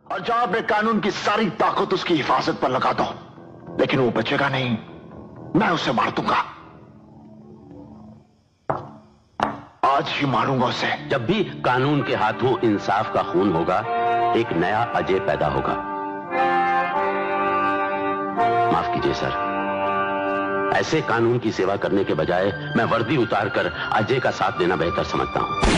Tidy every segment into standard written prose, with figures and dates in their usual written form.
पंजाब में कानून की सारी ताकत उसकी हिफाजत पर लगा दो, लेकिन वो बचेगा नहीं। मैं उसे मार दूंगा, आज ही मारूंगा उसे। जब भी कानून के हाथों इंसाफ का खून होगा, एक नया अजय पैदा होगा। माफ कीजिए सर, ऐसे कानून की सेवा करने के बजाय मैं वर्दी उतारकर अजय का साथ देना बेहतर समझता हूं।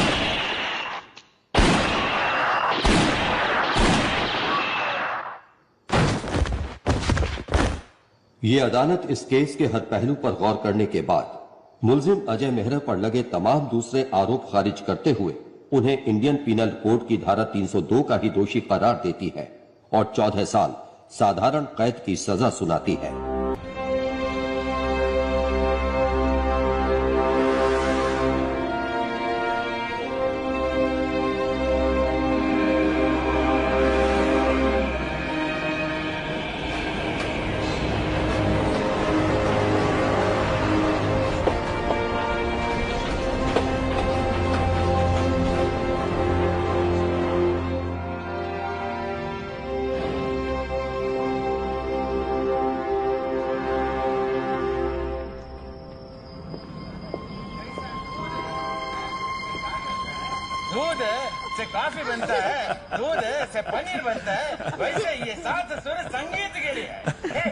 ये अदालत इस केस के हर पहलू पर गौर करने के बाद मुलजिम अजय मेहरा पर लगे तमाम दूसरे आरोप खारिज करते हुए उन्हें इंडियन पीनल कोड की धारा 302 का ही दोषी करार देती है और 14 साल साधारण कैद की सजा सुनाती है। दूध से कॉफी बनता है, दूध से पनीर बनता है, वैसे ये सात सुर संगीत के लिए है।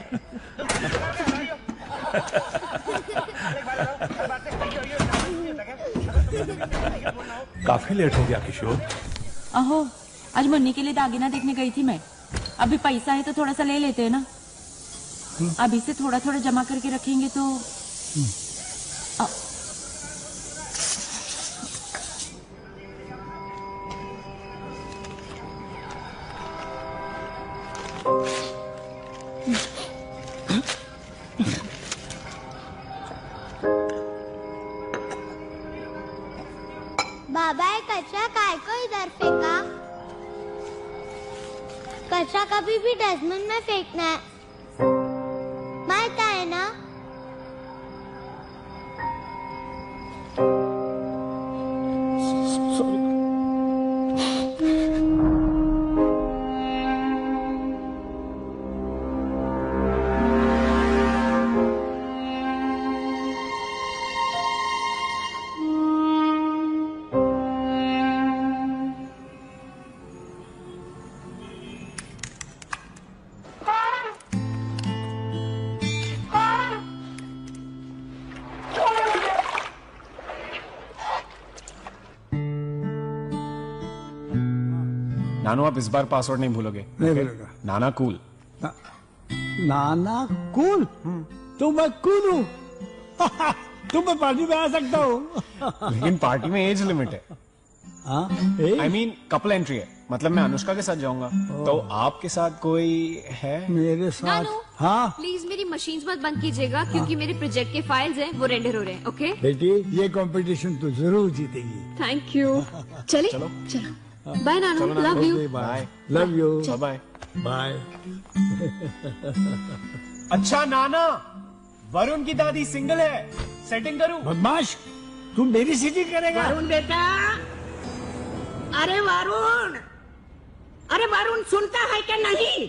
काफी लेट हो गया किशोर। अहो, आज मुन्नी के लिए दागिना देखने गई थी मैं। अभी पैसा है तो थोड़ा सा ले लेते हैं ना। अभी से थोड़ा थोड़ा जमा करके रखेंगे तो बाबा ये कचरा काय को इधर फेंका? कचरा कभी भी डस्टबिन में फेंकना है, मालूम है ना? नानू, आप इस बार पासवर्ड नहीं भूलोगे? नहीं भूलेगा। नाना कूल। नाना कूल? तो मैं कूल हूँ। तुम मैं पार्टी में आ सकता हूँ। लेकिन पार्टी में एज लिमिट है। I mean, कपल एंट्री है, मतलब मैं अनुष्का के साथ जाऊंगा, तो आपके साथ कोई है? मेरे साथ? नानू, हाँ प्लीज मेरी मशीन्स मत बंद कीजिएगा, क्योंकि मेरे प्रोजेक्ट के फाइल्स हैं वो रेंडर हो रहे हैं। ओके बेटी, ये कंपटीशन तो जरूर जीतेगी। Thank you. चलिए चलो बाय नानू, love you. Bye. Love you. Bye bye. अच्छा नाना, वरुण की दादी सिंगल है, सेटिंग करूं? बदमाश, तू मेरी सीटिंग करेगा? वरुण बेटा, अरे वरुण, अरे वरुण सुनता है क्या नहीं?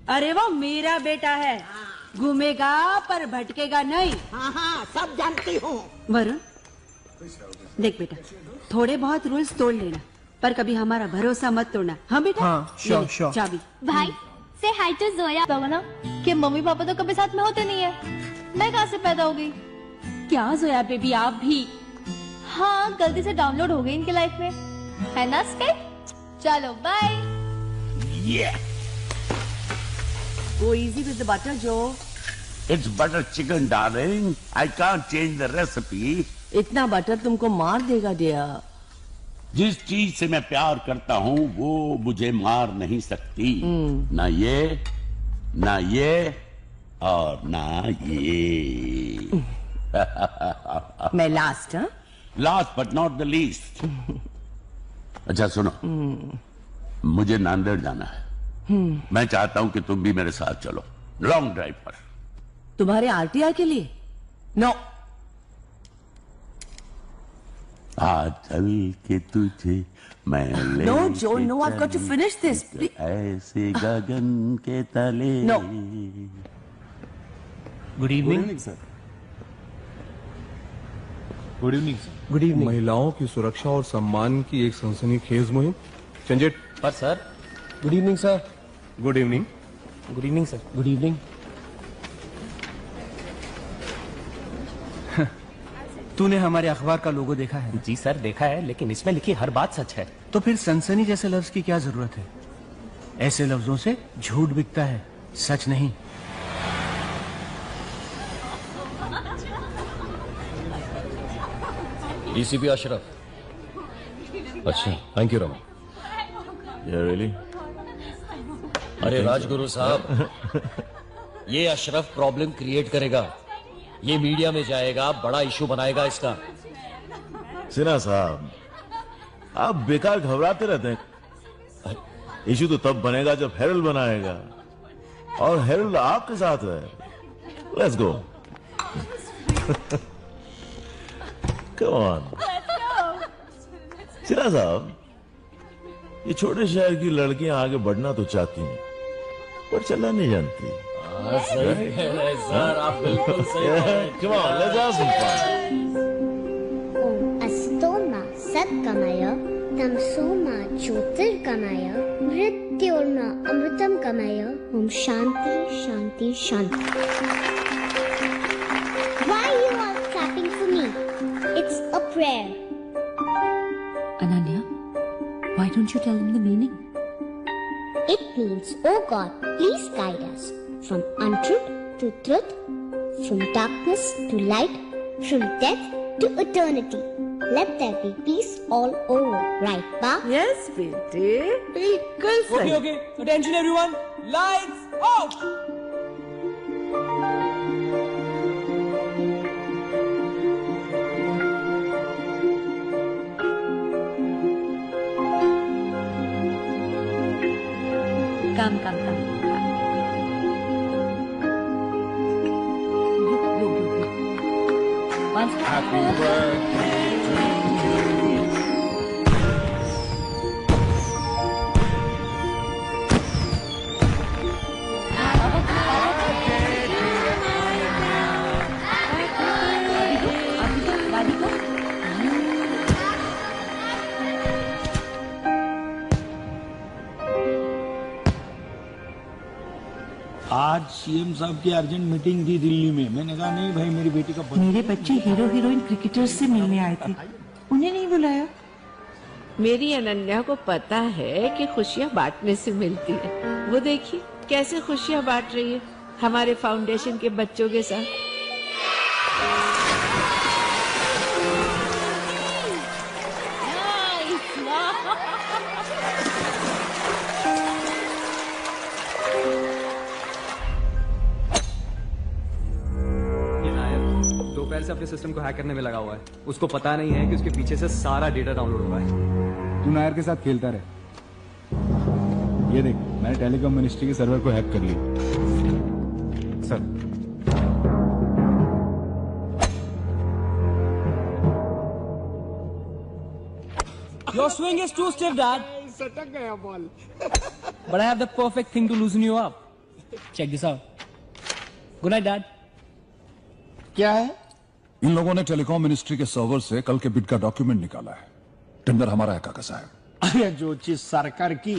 अरे वो मेरा बेटा है, घूमेगा पर भटकेगा नहीं। हाँ हाँ, सब जानती हूँ। वरुण देख बेटा, थोड़े बहुत रूल्स तोड़ लेना, पर कभी हमारा भरोसा मत तोड़ना। हाँ बेटा? हाँ, श्योर श्योर। चाबी। भाई से हाई टू जोया। तो ना कि मम्मी पापा तो कभी साथ में होते नहीं है, मैं कहाँ से पैदा हो गई? क्या जोया बेबी, आप भी? हाँ, गलती से डाउनलोड हो गई इनके लाइफ में, है ना स्काइप? चलो bye. Go easy with the butter, Joe. It's butter chicken, darling. I can't change the recipe. इतना बटर तुमको मार देगा डियर। जिस चीज से मैं प्यार करता हूँ वो मुझे मार नहीं सकती। ना ये और ना ये। मैं लास्ट? हाँ, last but not the least. अच्छा सुनो, मुझे नांदेड़ जाना है। मैं चाहता हूं कि तुम भी मेरे साथ चलो, लॉन्ग ड्राइव पर। तुम्हारे आरटीआई के लिए? नो, आज चल के तुझे मैं ले No, Joe, no, I've got to finish this. ऐसे गगन के तले। No. Good evening sir. Good evening sir. Good evening. महिलाओं की सुरक्षा और सम्मान की एक सनसनीखेज मुहिम। चंजेट पर sir. Good evening sir. Good evening. Good evening sir. Good evening. तूने हमारे अखबार का लोगो देखा है? जी सर देखा है, लेकिन इसमें लिखी हर बात सच है। तो फिर सनसनी जैसे लफ्ज की क्या जरूरत है? ऐसे लफ्जों से झूठ बिकता है, सच नहीं। डीसीपी अशरफ। अच्छा, थैंक यू रमा। रियली? अरे राजगुरु साहब, ये अशरफ प्रॉब्लम क्रिएट करेगा, ये मीडिया में जाएगा, बड़ा इशू बनाएगा इसका। सिन्हा साहब, आप बेकार घबराते रहते हैं। इशू तो तब बनेगा जब हेरल्ड बनाएगा, और हेरल्ड आपके साथ है। Let's go. Come on. Sinha साहब, ये छोटे शहर की लड़कियां आगे बढ़ना तो चाहती हैं, पर चलना नहीं जानती। सही है सर, आप बिल्कुल सही हैं। Come on, let's have some fun. Om Astoma Satkamaya Tamsoma Jyotirgamaya Mrityorma Amritam Gamaya Om Shanti Shanti Shanti. Why are you all clapping for me? It's a prayer. Ananya, why don't you tell him the meaning? It means, oh God, please guide us from untruth to truth, from darkness to light, from death to eternity. Let there be peace all over, right, Pa? Yes, बेटे, बिल्कुल सही। Okay, attention everyone, lights off. Come. Happy birthday to you. आज CM साहब की urgent meeting थी दिल्ली में। मैंने कहा नहीं भाई, मेरी बेटी का मेरे बच्चे हीरो हीरोइन क्रिकेटर्स से मिलने आए थे, उन्हें नहीं बुलाया। मेरी अनन्या को पता है कि खुशियाँ बांटने से मिलती है। वो देखिए कैसे खुशियाँ बांट रही है हमारे फाउंडेशन के बच्चों के साथ। दोपहर से अपने सिस्टम को हैक करने में लगा हुआ है। उसको पता नहीं है कि उसके पीछे से सारा डेटा डाउनलोड हो रहा है। तू नायर के साथ खेलता रहे। ये देख, मैंने टेलीकॉम मिनिस्ट्री के सर्वर को हैक कर ली। Sir, Your swing is too stiff, Dad. सटक गया ball. But I have the perfect thing to loosen you up. Check this out. Good night, Dad. क्या है? इन लोगों ने टेलीकॉम मिनिस्ट्री के सर्वर से कल के बिड का डॉक्यूमेंट निकाला है। टेंडर हमारा है काका साहब। अरे जो चीज सरकार की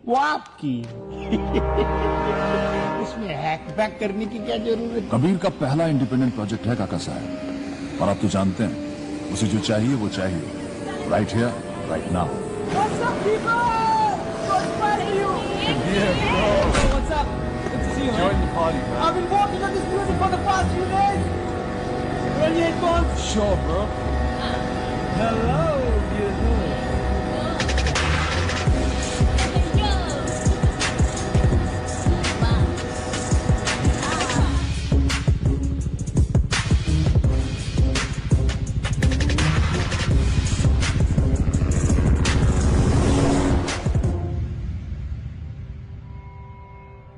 वो आपकी। इसमें हैक बैक करने की क्या जरूरत है? कबीर का पहला इंडिपेंडेंट प्रोजेक्ट है काका साहब, और आप तो जानते हैं उसे जो चाहिए वो चाहिए, right here right now. What's up, people? Good fighting you. Yeah, bro. What's up? Good to see you, man. Join the party, bro. I've been working on this music for the past few days. 28 months. Sure, bro. Hello, beautiful.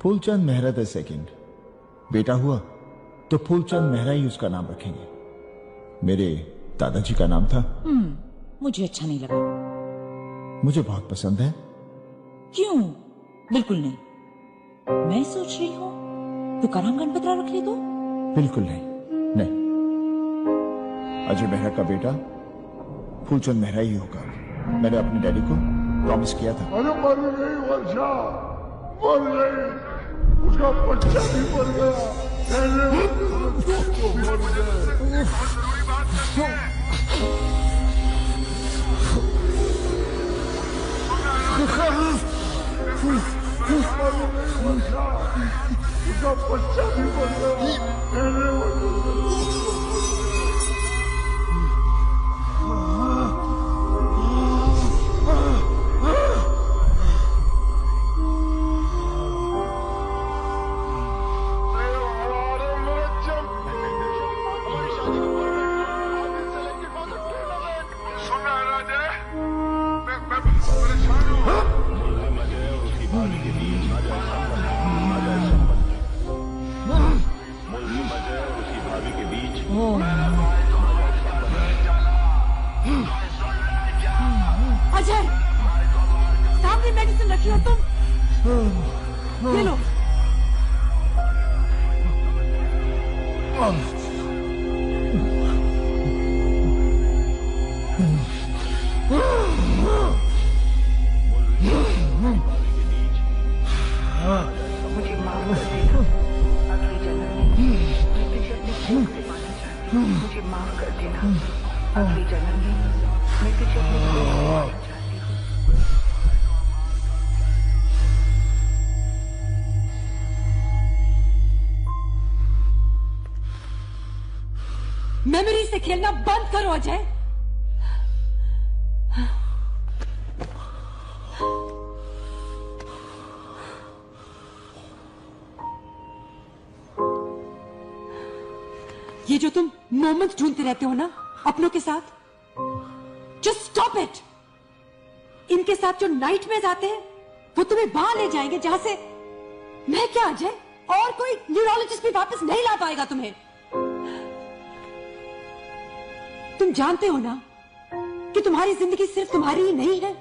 Phoolchand Mehra the second बेटा हुआ तो फूलचंद मेहरा ही उसका नाम रखेंगे। मेरे दादाजी का नाम था मुझे अच्छा नहीं लगा। मुझे बहुत पसंद है। क्यों? बिल्कुल नहीं। मैं सोच रही हूँ तुकाराम गणपतराव रख ले तो। बिल्कुल नहीं, नहीं। अजय मेहरा का बेटा फूलचंद मेहरा ही होगा। मैंने अपने डैडी को प्रॉमिस किया था। अरे मर गई वर्षा, मर गई, उसका बच्चा भी मर गया। उसका बच्चा भी मर गया। अजय, सामने मेडिसिन रखी हो तुम, ये लो। मुझे माफ कर देना, अगले जन्म में मैं तुझे अपने कोख से पाना चाहती हूँ। मुझे माफ कर देना, अगले जन्म में मैं तुझे अपने कोख से पाना चाहती हूँ। मेमोरी से खेलना बंद करो अजय। ये जो तुम मोमेंट ढूंढते रहते हो ना अपनों के साथ, जस्ट स्टॉप इट। इनके साथ जो नाइटमेयर्स आते हैं वो तुम्हें वहां ले जाएंगे जहां से मैं क्या अजय और कोई न्यूरोलॉजिस्ट भी वापस नहीं ला पाएगा तुम्हें। तुम जानते हो ना कि तुम्हारी जिंदगी सिर्फ तुम्हारी ही नहीं है।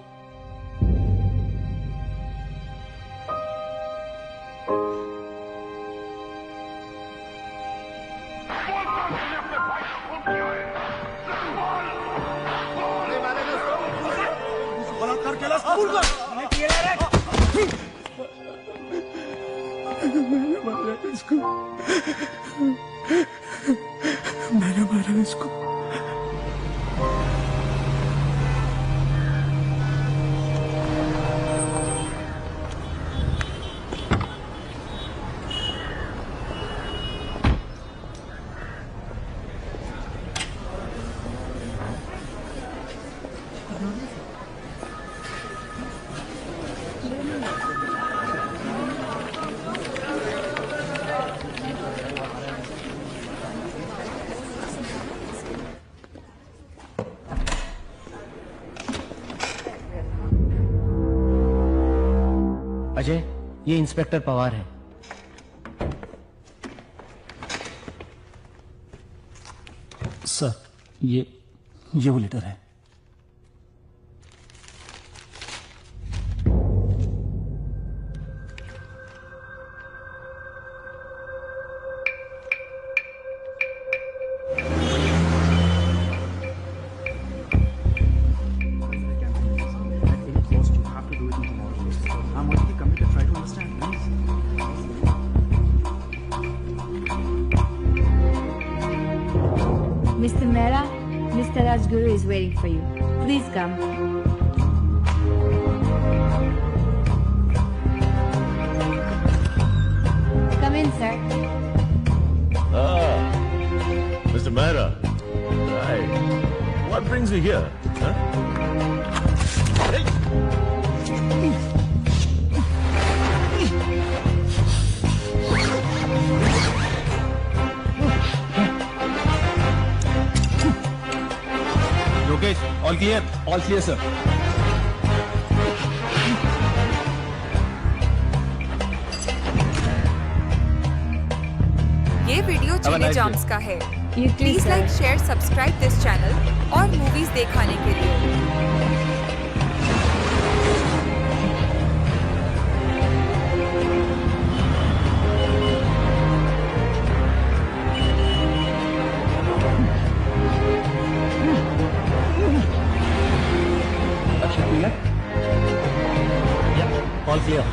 मैंने मारा इसको। अजय, ये इंस्पेक्टर पवार है। सर, ये वो लेटर है। Mr. Mehra, Mr. Rajguru is waiting for you. Please come. Come in, sir. Mr. Mehra. Right. What brings you here? Huh? Hey. All clear? All clear sir. ये वीडियो चीनी जॉम्स का है। Please like share subscribe this channel और movies दिखाने के लिए। All clear.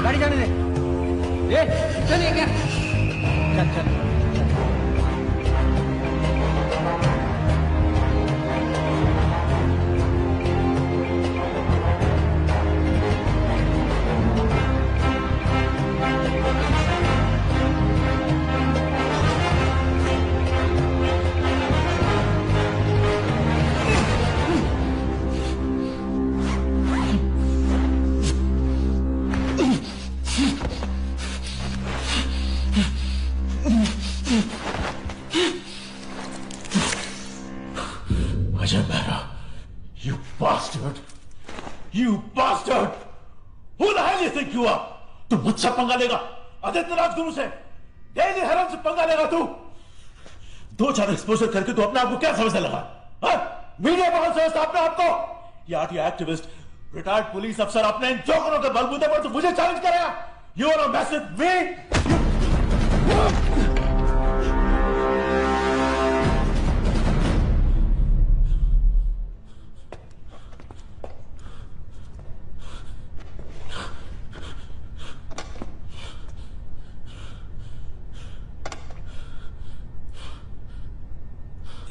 गाड़ी जाने दे। चलिए क्या? चल चल। Ajay Mehra, you bastard! You bastard! Who the hell you think you are? तू मुझसे पंगा लेगा? आदित्य राजगुरु से? डेली हरम से पंगा लेगा तू? 2-4 एक्सपोजर करके तू अपने आप को क्या समझने लगा? हाँ? मीडिया बहुत समझता अपने आप को? ये आर्टी एक्टिविस्ट, रिटायर्ड पुलिस अफसर अपने इन जोकरों के बलबूते पर तू मुझे चैलेंज करेगा? You wanna mess with me?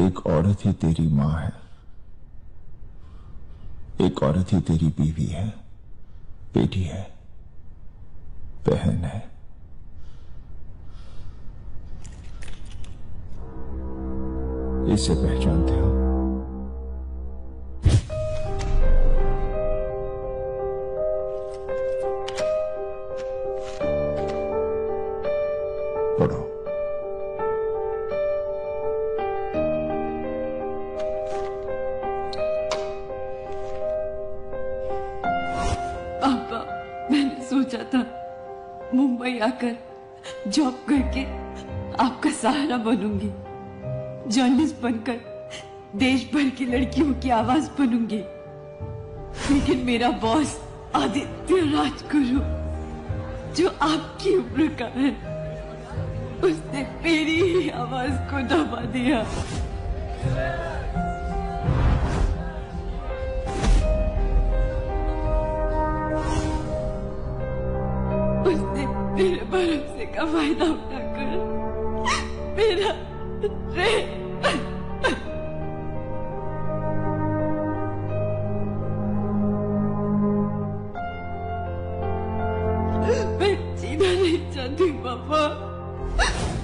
एक औरत ही तेरी मां है, एक औरत ही तेरी बीवी है, बेटी है, बहन है। इसे पहचानते हो? पढ़ो। पापा, मैंने सोचा था मुंबई आकर जॉब करके आपका सहारा बनूंगी, जर्नलिस्ट बनकर देश भर की लड़कियों की आवाज बनूंगी। लेकिन मेरा बॉस आदित्य राजगुरु, जो आपकी उम्र का है, उसने मेरी ही आवाज को दबा दिया। उसने मेरे भरोसे का फायदा उठाकर मेरा मैं जीना नहीं चाहती पापा।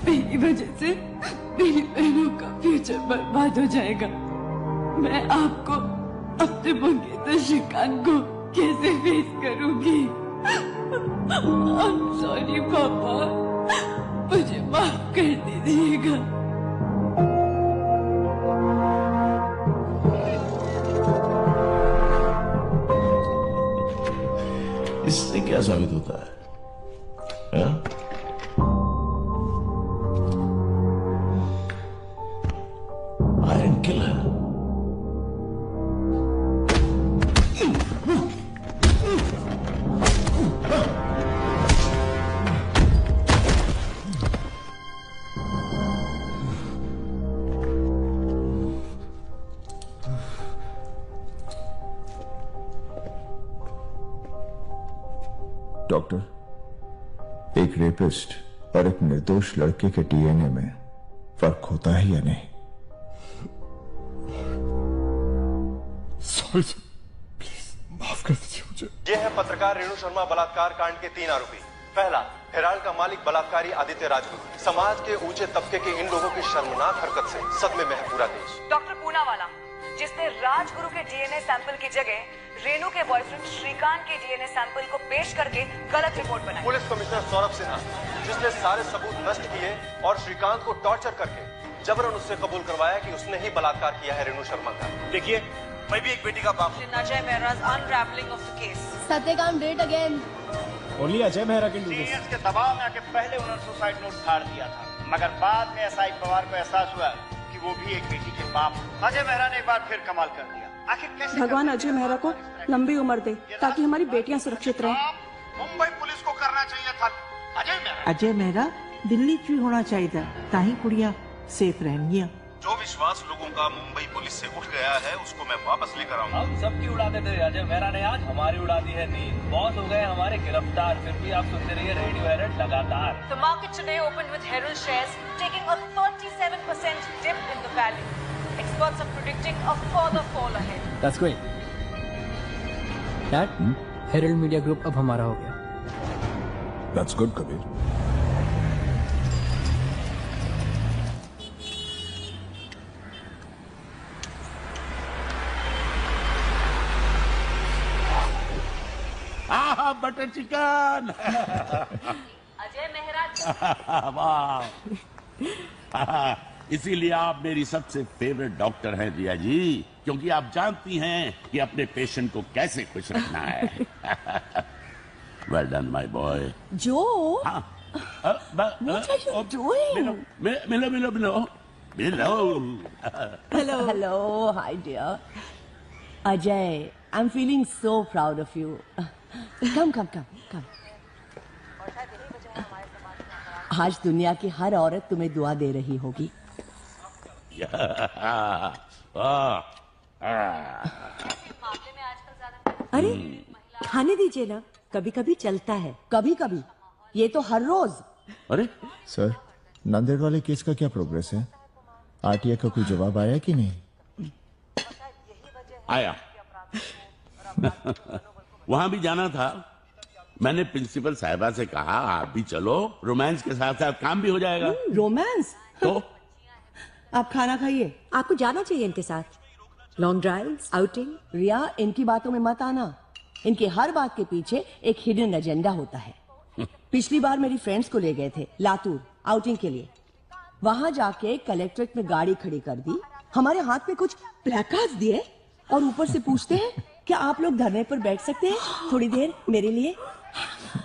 मेरी वजह से मेरी बहनों का फ्यूचर बर्बाद हो जाएगा। मैं आपको, अपने मंगेतर श्रीकांत को कैसे फेस करूंगी? I'm sorry पापा, मुझे माफ कर दीजिएगा। इससे क्या साबित होता है? Iron killer. डॉक्टर, एक रेपिस्ट और एक निर्दोष लड़के के डीएनए में फर्क होता है या नहीं? सॉरी सर, प्लीज माफ कर दीजिए मुझे। ये है पत्रकार रेणु शर्मा बलात्कार कांड के 3 आरोपी। पहला, हेराल्ड का मालिक बलात्कारी आदित्य राजगुरु। समाज के ऊंचे तबके के इन लोगों की शर्मनाक हरकत से सदमे में है पूरा देश। डॉक्टर पूनावाला, जिसने राजगुरु के डीएनए सैंपल की जगह रेणु के बॉयफ्रेंड श्रीकांत के डीएनए सैंपल को पेश करके गलत रिपोर्ट बनाई। पुलिस कमिश्नर सौरभ सिन्हा, जिसने सारे सबूत नष्ट किए और श्रीकांत को टॉर्चर करके जबरन उससे कबूल करवाया कि उसने ही बलात्कार किया है रेणु शर्मा का। देखिए, मैं भी एक बेटी का बाप हूं। Ajay Mehra's unraveling of the case. Satyakam date again. Only Ajay Mehra के सीनियर्स के दबाव में आके पहले उन्होंने सुसाइड नोट फाड़ दिया था, मगर बाद में एसआई पवार को एहसास हुआ कि वो भी एक बेटी के बाप। अजय मेहरा ने एक बार फिर कमाल कर दिया। आखिर कैसे भगवान अजय मेहरा को लंबी उम्र दे ताकि हमारी बेटियां सुरक्षित रहें। मुंबई पुलिस को करना चाहिए था। अजय मेहरा दिल्ली क्यों होना चाहिए था, ताही कुड़िया सेफ रहेंगी। जो विश्वास लोगों का मुंबई पुलिस से उठ गया है उसको मैं वापस लेकर आऊंगा। हम सबकी उड़ाते थे, अजय मेहरा ने आज हमारी उड़ा दी है नींद। बॉस हो गए हमारे गिरफ्तार, फिर भी आप सुनते रहिए रेडियो एरर लगातार। The market today opened with Herald shares taking a 37% dip in the value. Experts are predicting a further fall ahead. That's great. Dad, Herald Media Group अब हमारा हो गया। That's good, Kabir. Butter chicken. Ajay Mehra. वाह, इसीलिए आप मेरी सबसे फेवरेट डॉक्टर हैं दिया जी, क्योंकि आप जानती हैं कि अपने पेशेंट को कैसे खुश रखना है। Well done my boy. जो मिलो मिलो मिलो मिलो। Hello hi dear Ajay, I am feeling so proud of you. Come come come come. आज दुनिया की हर औरत तुम्हें दुआ दे रही होगी। अरे खाने दीजिए ना, कभी कभी चलता है। कभी कभी, ये तो हर रोज। अरे सर, नांदेड़ वाले केस का क्या प्रोग्रेस है? आरटीआई का कोई जवाब आया कि नहीं? आया। वहां भी जाना था। मैंने प्रिंसिपल साहिबा से कहा आप भी चलो, रोमांस के साथ साथ काम भी हो जाएगा। रोमांस? तो आप खाना खाइए, आपको जाना चाहिए इनके साथ। Long drives, outing. रिया, इनकी बातों में मत आना। इनके हर बात के पीछे एक हिडन एजेंडा होता है। पिछली बार मेरी फ्रेंड्स को ले गए थे लातूर आउटिंग के लिए। वहां जाके कलेक्ट्रेट में गाड़ी खड़ी कर दी, हमारे हाथ में कुछ प्लेकार्ड्स दिए और ऊपर से पूछते हैं क्या आप लोग धरने पर बैठ सकते हैं थोड़ी देर मेरे लिए?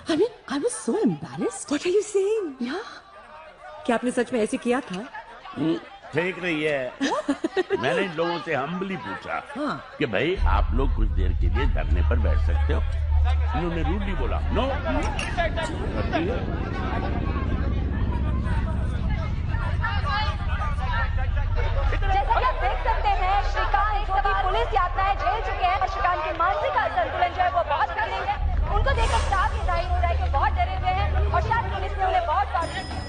I mean, I was so embarrassed. What are you saying? Yeah. क्या आपने सच में ऐसे किया था? ठीक नहीं है। मैंने इन लोगों से हम्बली पूछा कि भाई आप लोग कुछ देर के लिए धरने पर बैठ सकते हो। इन्होंने रूडली बोला नो। जैसा कि आप देख सकते हैं, श्रीकांत जो कि पुलिस यातनाएं झेल चुके हैं और श्रीकांत की मानसिक संतुलन जो है वो बहुत बिगड़ी है। उनको देखकर साफ ये जाहिर हो रहा है कि बहुत डरे हुए हैं और शायद पुलिस ने उन्हें बहुत टॉर्चर किया।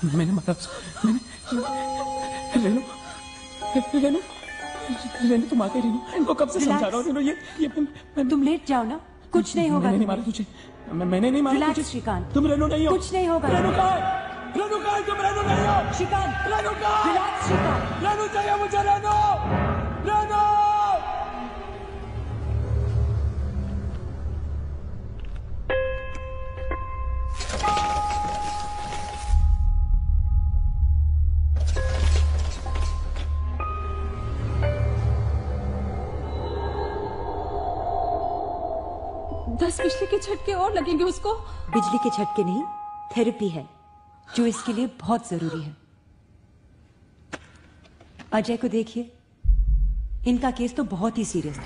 मैंने मारा। रेनू रेनू रेनू तुम आके रेनू, इनको कब से समझा रहा हूँ रेनू, ये तुम लेट जाओ ना, कुछ नहीं होगा। मैंने नहीं मारा तुझे, मैंने नहीं मारा तुझे। श्रीकांत, तुम रेनू नहीं हो। कुछ नहीं होगा। रेनू कहाँ? रेनू कहाँ? तुम रेनू नहीं हो। श्रीकांत, रेनू कहाँ? रिलैक्स श्रीकांत। रेनू चाहिए मुझे, रेनू रेनू। बिजली के झटके और लगेंगे उसको। बिजली के झटके नहीं, थेरेपी है जो इसके लिए बहुत जरूरी है। अजय को देखिए, इनका केस तो बहुत ही सीरियस था।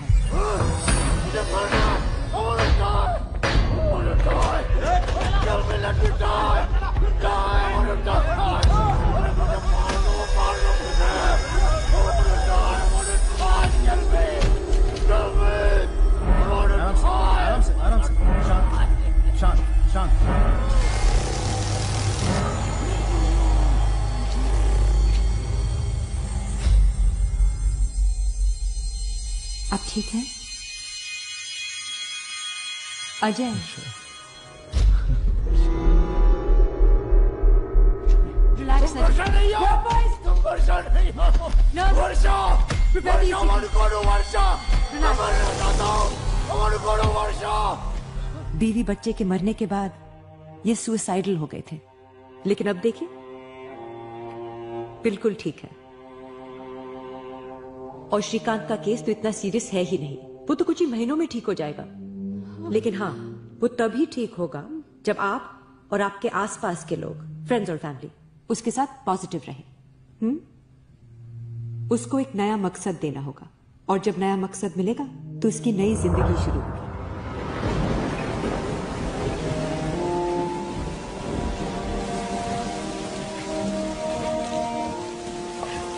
Tell me let me die. Die. I want to die. आराम से शांत शांत शांत। आप ठीक हैं अजय? रिलैक्स वर्षा नहीं हो, तुम वर्षा नहीं हो। वर्षा, I want to go to वर्षा। मैं मरना चाहता हूँ। I want to go to वर्षा। बीवी बच्चे के मरने के बाद ये सुसाइडल हो गए थे, लेकिन अब देखिए बिल्कुल ठीक है। और श्रीकांत का केस तो इतना सीरियस है ही नहीं, वो तो कुछ ही महीनों में ठीक हो जाएगा। लेकिन हाँ, वो तभी ठीक होगा जब आप और आपके आसपास के लोग, फ्रेंड्स और फैमिली उसके साथ पॉजिटिव रहें। उसको एक नया मकसद देना होगा, और जब नया मकसद मिलेगा तो उसकी नई जिंदगी शुरू होगी।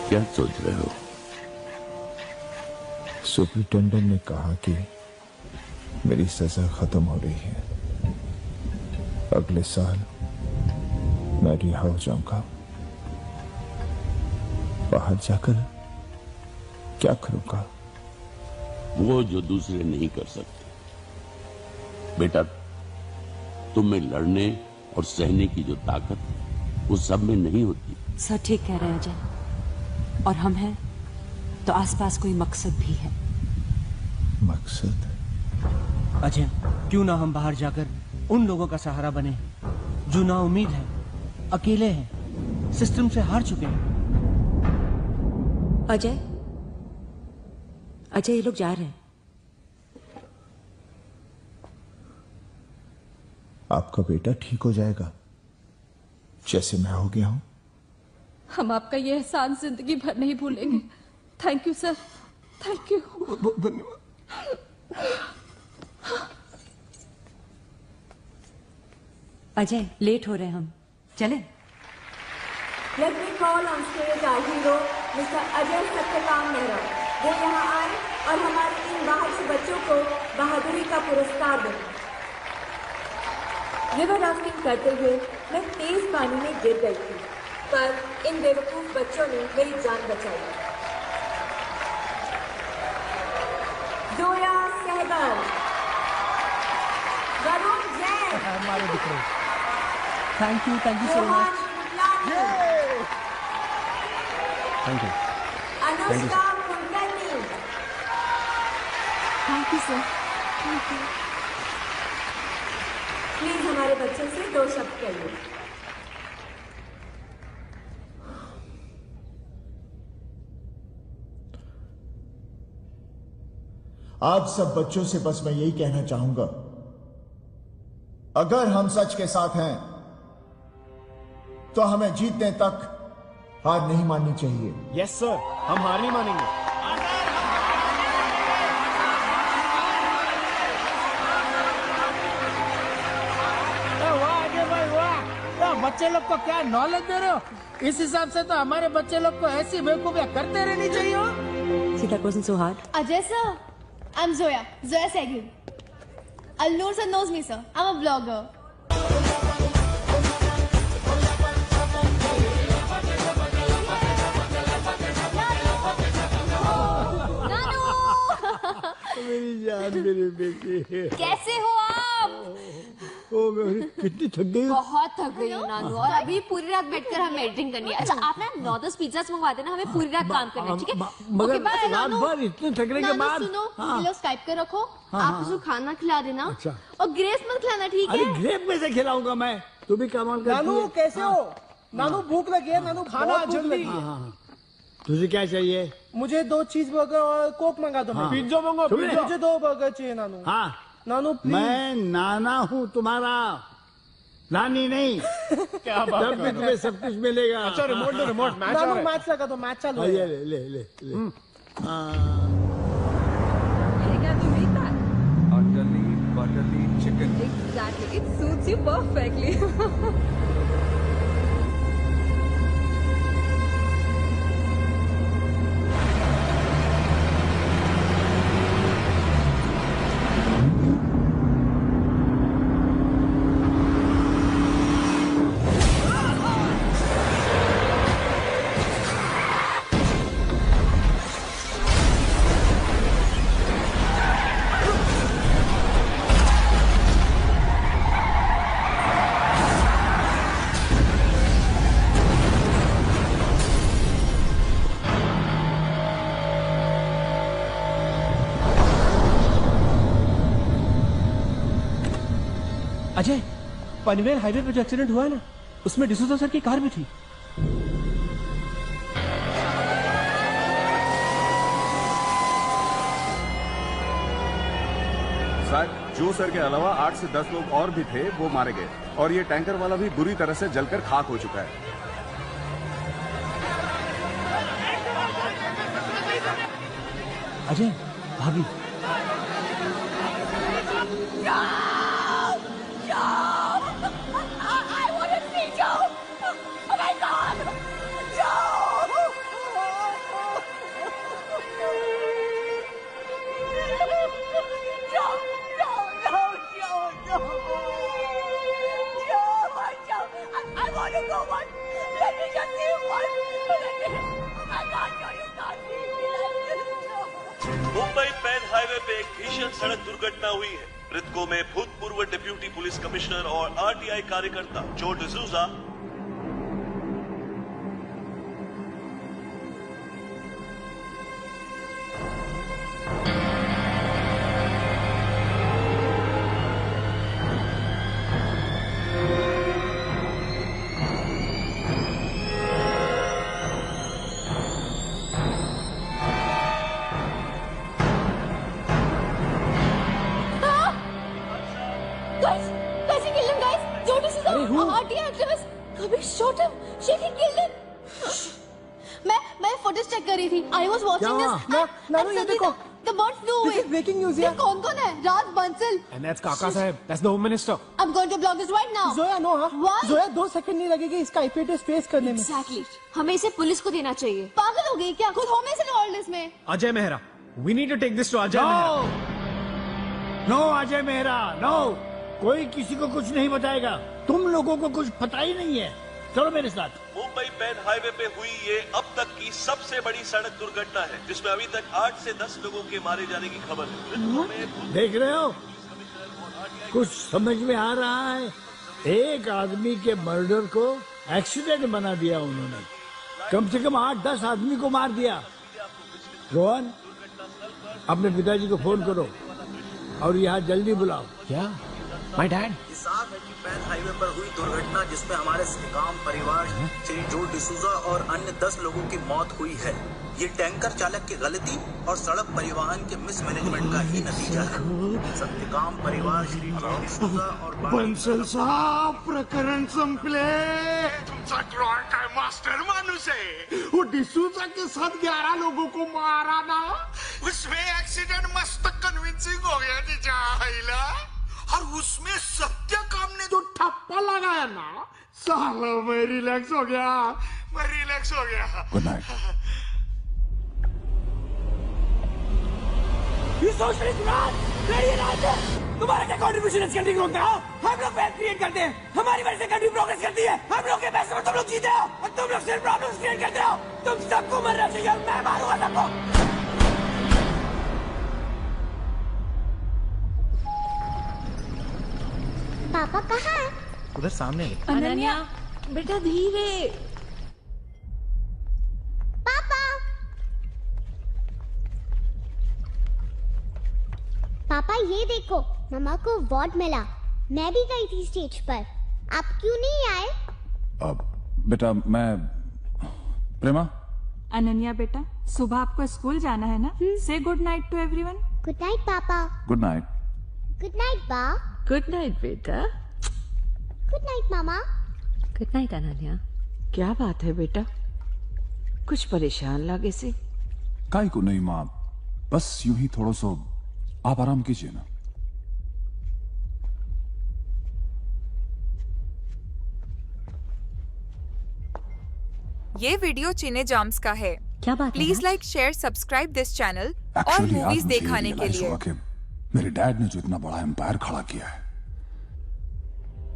क्या सोच रहे हो? सुपरिटेंडेंट ने कहा कि मेरी सजा खत्म हो रही है, अगले साल मैं रिहा हो जाऊंगा। बाहर जाकर क्या करूंगा? वो जो दूसरे नहीं कर सकते। बेटा, तुम में लड़ने और सहने की जो ताकत वो सब में नहीं होती। सर ठीक कह रहे हैं अजय, और हम हैं तो आसपास कोई मकसद भी है। मकसद? अजय, क्यों ना हम बाहर जाकर उन लोगों का सहारा बने जो ना उम्मीद है, अकेले हैं, सिस्टम से हार चुके हैं। अजय, अजय ये लोग जा रहे हैं। आपका बेटा ठीक हो जाएगा जैसे मैं हो गया हूं। हम आपका ये एहसान जिंदगी भर नहीं भूलेंगे। Thank you sir, thank you. धन्यवाद। अजय लेट हो रहे हैं हम, चले। Let me call on stage our hero, Mr. Ajay Satyakam Mehra. वो यहाँ आए और हमारे इन बहादुर बच्चों को बहादुरी का पुरस्कार दें। रिवर राफ्टिंग करते हुए मैं तेज पानी में गिर गई थी, पर इन बेवकूफ बच्चों ने मेरी जान बचाई। जोया सहगल, वरुण जैन, हमारे दिख रहे। Thank you so much. Thank you. Anushka Kulkarni. Thank you sir, thank you. Please हमारे बच्चों से 2 शब्द कहिए। आप सब बच्चों से बस मैं यही कहना चाहूंगा, अगर हम सच के साथ हैं तो हमें जीतने तक हार नहीं माननी चाहिए। यस सर, हम हार नहीं मानेंगे। वाह अजय भाई वाह, बच्चे लोग को क्या नॉलेज दे रहे हो। इस हिसाब से तो हमारे बच्चे लोग को ऐसी बेवकूफियां करते रहनी चाहिए। See, that wasn't so hard. Ajay sir, I'm Zoya Sehgal. Alnoor sir knows me sir. I'm a vlogger. मेरी जान, मेरी बेटी। कैसे हो आप? ओ कितनी थक गई हो? बहुत थक गई हूँ नानू, और अभी पूरी रात बैठकर हमें एडिटिंग करनी है। अच्छा आप ना 9-10 पिज्जा मंगवा देना, हमें पूरी रात काम करना है, ठीक है? मगर रात भर इतने थकने के बाद सुनो, ये लो स्काइप पे रखो, आप उसको खाना खिला देना। अच्छा। और ग्रेप्स मत खिलाना, ठीक है? अरे ग्रेप में से खिलाऊंगा मैं, तू भी कमाल करती है। नानू कैसे हो? नानू भूख लगी है, नानू खाना जल्दी। तुझे क्या चाहिए? मुझे 2 चीज बर्गर और कोक मंगा दो। पिज्जा मंगा। मुझे 2 बर्गर चाहिए नानू। हाँ नानू प्लीज। मैं नाना हूँ तुम्हारा, नानी नहीं। क्या बात तब भी तुम्हें सब कुछ मिलेगा। अच्छा रिमोट दो, रिमोट। नानू मैच लगा दो, मैच चालू है। ले ले ले ले ले। Utterly butterly chicken American. Exactly. It suits you perfectly. Ajay, Panvel highway पर जो एक्सीडेंट हुआ है ना, उसमें डिसूजा सर की कार भी थी। सर, जो सर के अलावा 8 से 10 लोग और भी थे, वो मारे गए और ये टैंकर वाला भी बुरी तरह से जलकर खाक हो चुका है। अजय, भाभी। मुंबई पैन हाईवे पे एक भीषण सड़क दुर्घटना हुई है। मृतकों में भूतपूर्व डिप्यूटी पुलिस कमिश्नर और आरटीआई कार्यकर्ता जो डिसूजा, मैं फुटेज चेक कर रही थी। I was watching this. नानू ये देखो। The bird flew away. This is breaking news here. ये कौन है? राज बंसल। And that's काका साहब. That's the Home Minister. I'm going to block this right now. Zoya no हाँ। Why? जोया 2 सेकंड नहीं लगेगी इसका IP एड्रेस ट्रेस करने में। Exactly. हमें इसे पुलिस को देना चाहिए। पागल हो गई क्या? खुद होम मिनिस्टर ऑल इसमें। Ajay Mehra. We need to take this to Ajay Mehra. No Ajay Mehra, no. कोई किसी को कुछ नहीं बताएगा। तुम लोगों को कुछ पता ही नहीं है। चलो मेरे साथ। मुंबई पैन हाईवे पे हुई ये अब तक की सबसे बड़ी सड़क दुर्घटना है, जिसमें अभी तक 8 से 10 लोगों के मारे जाने की खबर है। देख रहे हो, कुछ समझ में आ रहा है। एक आदमी के मर्डर को एक्सीडेंट बना दिया उन्होंने। कम से कम 8-10 आदमी को मार दिया। रोहन, अपने पिताजी को फोन करो और यहाँ जल्दी बुलाओ। क्या? My dad. साफ है कि पैन हाईवे पर हुई दुर्घटना जिसमें हमारे श्रीकांत परिवार श्री जो डिसूजा और अन्य 10 लोगों की मौत हुई है, ये टैंकर चालक की गलती और सड़क परिवहन के मिसमैनेजमेंट का ही नतीजा है। सत्यकाम परिवार श्री जो डिसूजा और बंसल साहब, प्रकरण संपले। तुमचा ड्रॉइंग काय मास्टर माणूस है। वो डिसूजा के साथ 11 लोगों को मारा ना, उसमें एक्सीडेंट मस्त कन्विंसिंग हो गया तिच्या आईला। और उसमें सत्यकाम ने जो ठप्पा लगाया ना, साला मैं रिलैक्स हो गया। Good night. तुम्हारा क्या कंट्रीब्यूशन इस कंट्री को होता है? हम लोग वेल्थ क्रिएट करते हैं, हमारी वजह से कंट्री प्रोग्रेस करती है। हम लोग के पैसे में तुम लोग जीते हो और तुम लोग सिर्फ प्रॉब्लम्स क्रिएट करते हो। तुम सबको मरना चाहिए, मैं मारूंगा सबको। पापा कहाँ है? उधर सामने। अनन्या, बेटा धीरे। पापा, पापा ये देखो, मम्मा को अवार्ड मिला। मैं भी गई थी स्टेज पर। आप क्यों नहीं आए? बेटा मैं प्रेमा। अनन्या बेटा, सुबह आपको स्कूल जाना है ना? Say good night to everyone. Good night पापा। Good night. गुड नाइट बा। गुड नाइट बेटा। गुड नाइट मामा। Good night Ananya. क्या बात है बेटा, कुछ परेशान लागे से? काई को नहीं माँ, बस यूं ही थोड़ा सा आप आराम कीजिए ना। ये वीडियो चिने जाम्स का है। क्या बात है? Please like share subscribe this channel और Actually, आज मूवीज मुझे दिखाने ये के realize लिए। हुआ कि मेरे डैड ने जो इतना बड़ा एम्पायर खड़ा किया है,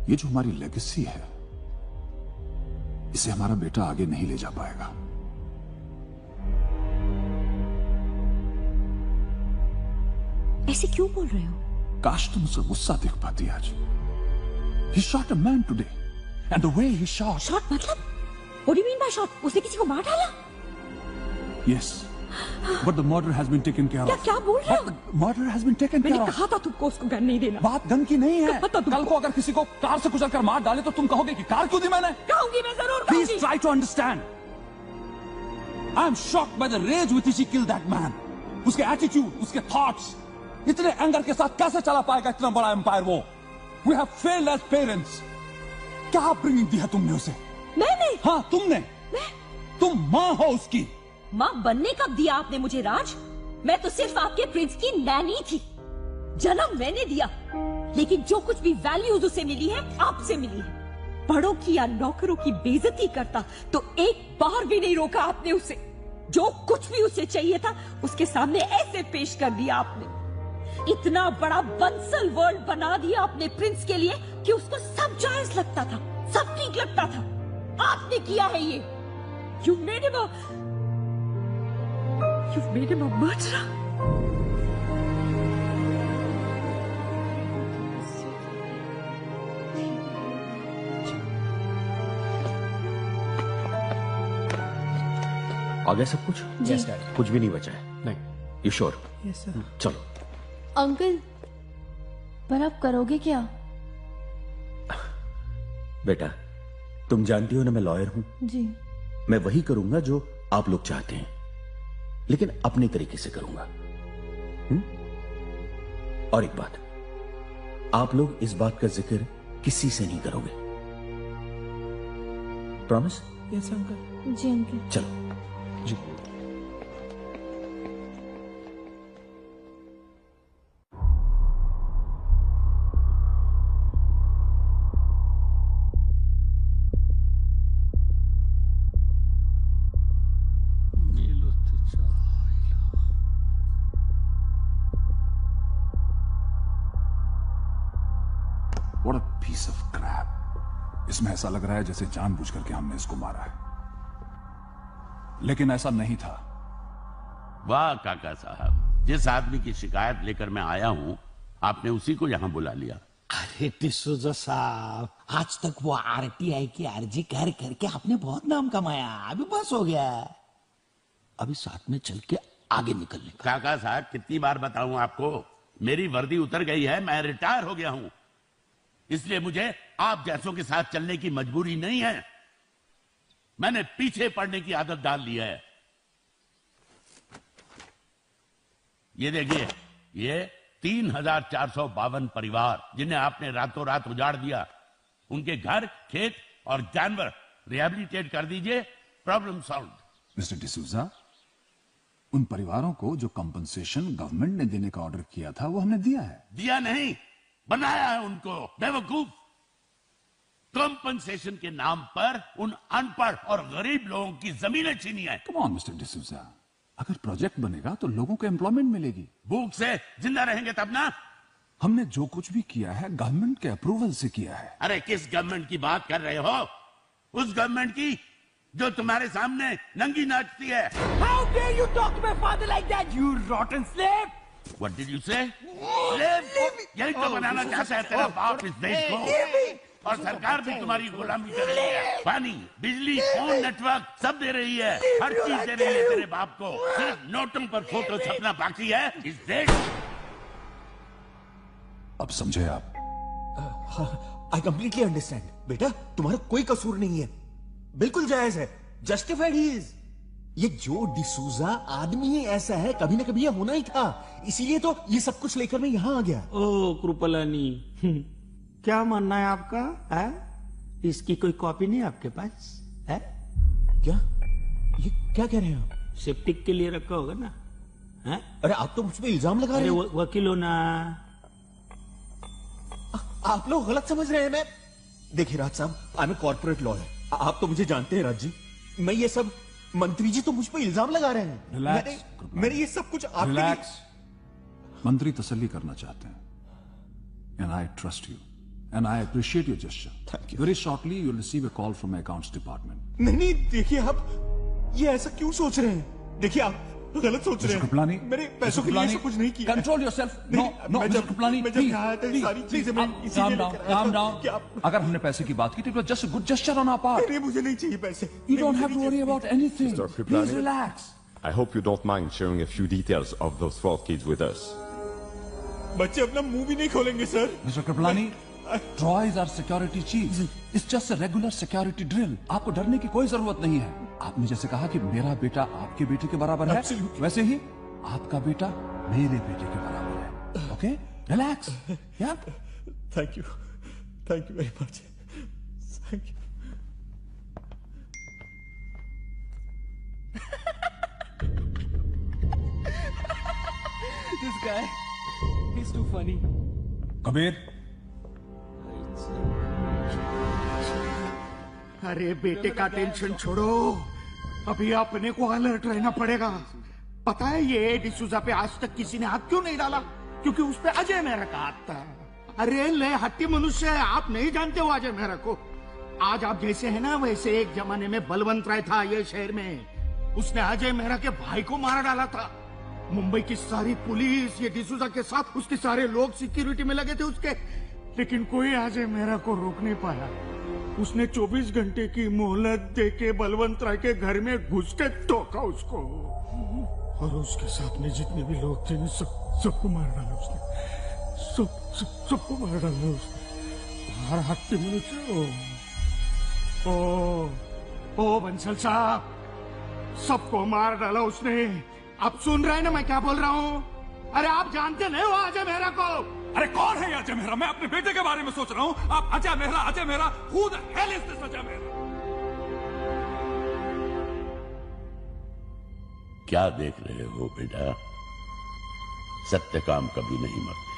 ये जो हमारी लेगेसी है, इसे हमारा बेटा आगे नहीं ले जा पाएगा। ऐसे क्यों बोल रहे हो? काश तुम उसे गुस्सा देख पाती आज। He shot a man today, and the way he shot. Shot मतलब? What do you mean by shot? उसने किसी को मार डाला? Yes, but the murder has been taken care of. क्या बोल रहे हो? Murder has been taken care मैंने of. कहा था तुमको उसको गन नहीं देना। बात गन की नहीं है। कल को अगर किसी को कार से कुचल कर मार डाले तो तुम कहोगे कि कार क्यों दी मैंने? कहूंगी, मैं जरूर कहूंगी। Please try to understand. I am shocked by the rage with which he killed that man. उसके attitude, उसके thoughts, इतने एंगर के साथ कैसे चला पाएगा इतना बड़ा एम्पायर वो? We have failed as parents. क्या अपब्रिंगिंग दी है तुमने उसे? मैंने? हाँ तुमने। तुम माँ हो उसकी। माँ बनने कब दिया आपने मुझे राज? मैं तो सिर्फ आपके प्रिंस की नैनी थी। जन्म मैंने दिया, लेकिन जो कुछ भी वैल्यूज उसे मिली है आपसे मिली है। बड़ों की या नौकरों की बेइज्जती करता तो एक बार भी नहीं रोका आपने उसे। जो कुछ भी उसे चाहिए था उसके सामने ऐसे पेश कर दिया आपने। इतना बड़ा बंसल वर्ल्ड बना दिया अपने प्रिंस के लिए कि उसको सब जायज लगता था, सब ठीक लगता था। आपने किया है ये। You made him a murderer. आ गया सब कुछ? Yes, Dad. कुछ भी नहीं बचा है? नहीं। You sure? Yes, sir. चलो। अंकल, पर आप करोगे क्या? बेटा, तुम जानती हो ना मैं लॉयर हूं। जी। मैं वही करूंगा जो आप लोग चाहते हैं, लेकिन अपने तरीके से करूंगा। और एक बात, आप लोग इस बात का जिक्र किसी से नहीं करोगे। प्रॉमिस? Yes uncle. जी अंकल। चलो। जी। What a piece of crap. इसमें ऐसा लग रहा है जैसे जानबूझ करके हमने इसको मारा है, लेकिन ऐसा नहीं था। वाह काका साहब, जिस आदमी की शिकायत लेकर मैं आया हूं आपने उसी को यहां बुला लिया। अरे डिसूजा साहब, आज तक वो आरटीआई की अर्जी कर करके आपने बहुत नाम कमाया, अभी बस हो गया। अभी साथ में चल के आगे निकलने का। काका साहब कितनी बार बताऊं आपको, मेरी वर्दी उतर गई है, मैं रिटायर हो गया हूं, इसलिए मुझे आप जैसों के साथ चलने की मजबूरी नहीं है। मैंने पीछे पड़ने की आदत डाल ली है। ये देखिए, ये 3,452 परिवार जिन्हें आपने रातों रात उजाड़ दिया, उनके घर, खेत और जानवर रिहैबिलिटेट कर दीजिए, प्रॉब्लम सॉल्व। मिस्टर डिसूजा, उन परिवारों को जो कंपनसेशन गवर्नमेंट ने देने का ऑर्डर किया था वो हमने दिया है। दिया नहीं, बनाया है उनको, बेवकूफ। कंपनसेशन के नाम पर उन अनपढ़ और गरीब लोगों की जमीनें छीनी है। कम ऑन मिस्टर डिसूजा, अगर प्रोजेक्ट बनेगा तो लोगों को एम्प्लॉयमेंट मिलेगी। भूख से जिंदा रहेंगे तब ना। हमने जो कुछ भी किया है गवर्नमेंट के अप्रूवल से किया है। अरे किस गवर्नमेंट की बात कर रहे हो? उस गवर्नमेंट की जो तुम्हारे सामने नंगी नाचती है। How dare you talk to my father like that, you rotten slave? What did you say? Slave? यही तो बनाना चाहता है तेरा बाप इस देश को, और सरकार भी तुम्हारी गुलामी कर रही है। पानी, बिजली, फोन नेटवर्क सब दे रही है, हर चीज दे रही है तेरे बाप को। सिर्फ नोटों पर फोटो छपना बाकी है इस देश। अब समझे आप? I completely understand. बेटा, तुम्हारा कोई कसूर नहीं है, बिल्कुल जायज है, जस्टिफाइड ही इज। ये जो डिसूजा आदमी ही ऐसा है, कभी ना कभी ये होना ही था, इसीलिए तो ये सब कुछ लेकर मैं यहाँ आ गया। ओ कृपलानी, क्या मानना है आपका? है? इसकी कोई कॉपी नहीं आपके पास है? क्या? ये क्या कह रहे हैं आप? सेप्टिक के लिए रखा होगा ना? है? अरे आप तो मुझ पे इल्जाम लगा रहे हैं। वकील हो ना। आप लोग गलत समझ रहे हैं। मैं देखिए राज साहब, I am a corporate lawyer. आप तो मुझे जानते हैं राज जी, मैं ये सब, मंत्री जी तो मुझ पे इल्जाम लगा रहे हैं। रिलैक्स, मैंने ये सब कुछ आपके लिए। रिलैक्स। मंत्री तसल्ली करना चाहते हैं, and I trust you, and I appreciate your gesture. Thank you. Very shortly, you'll receive a call from my accounts department. नहीं, देखिए आप ये ऐसा क्यों सोच रहे हैं? देखिए आप गलत सोच रहे हैं। कृपलानी, मेरे पैसों के लिए ऐसा कुछ नहीं किया। Control yourself. No, Mr. Kripalani, मैं जब यहाँ आया था, सारी चीजें मैं calm down, calm down. अगर हमने पैसे की बात की तो it was just a good gesture on our part. नहीं, मुझे नहीं चाहिए पैसे। You don't have to worry about anything. Mr. Please Kripalani, relax. I hope you don't mind sharing a few details of those 12 kids with us. बच्चे अपना मुंह भी नहीं खोलेंगे sir. Mr. Kripalani, Troy is our security chief. It's just a regular security drill. आपको डरने की कोई जरूरत नहीं है। आपने जैसे कहा कि मेरा बेटा आपके बेटे के बराबर है, वैसे ही आपका बेटा मेरे बेटे के बराबर है। ओके? रिलैक्स। या? Thank you very much. Thank you. This guy, he's too funny. Kabir, अरे बेटे का टेंशन छोड़ो, अभी अपने को अलर्ट रहना पड़ेगा। पता है ये डिसूजा पे आज तक किसी ने हाथ क्यों नहीं डाला? क्योंकि उस पे अजय मेहरा का हाथ था। अरे ले हट्टी मनुष्य है, आप नहीं जानते हो अजय मेहरा को। आज आप जैसे है ना, वैसे एक जमाने में बलवंत राय था ये शहर में, उसने अजय मेहरा के भाई को मार डाला था। मुंबई की सारी पुलिस ये डिसूजा के साथ, उसके सारे लोग सिक्योरिटी में लगे थे उसके, लेकिन कोई अजय मेहरा को रोक नहीं पाया। उसने 24 घंटे की मोहलत देके बलवंत राय के घर में घुस के ठोका उसको, और उसके साथ में जितने भी लोग थे सबको मार डाला उसने। सबको मार डाला उसने। हर हट्टी मनुष्य। ओ बंसल साहब, सबको मार डाला उसने। आप सुन रहे हैं ना मैं क्या बोल रहा हूँ? अरे आप जानते नहीं हो अजय मेहरा को? अरे कौन है ये अजय मेहरा? मैं अपने बेटे के बारे में सोच रहा हूँ। आप Ajay Mehra, who the hell is this Ajay Mehra? क्या देख रहे हो बेटा? सत्य काम कभी नहीं मरते।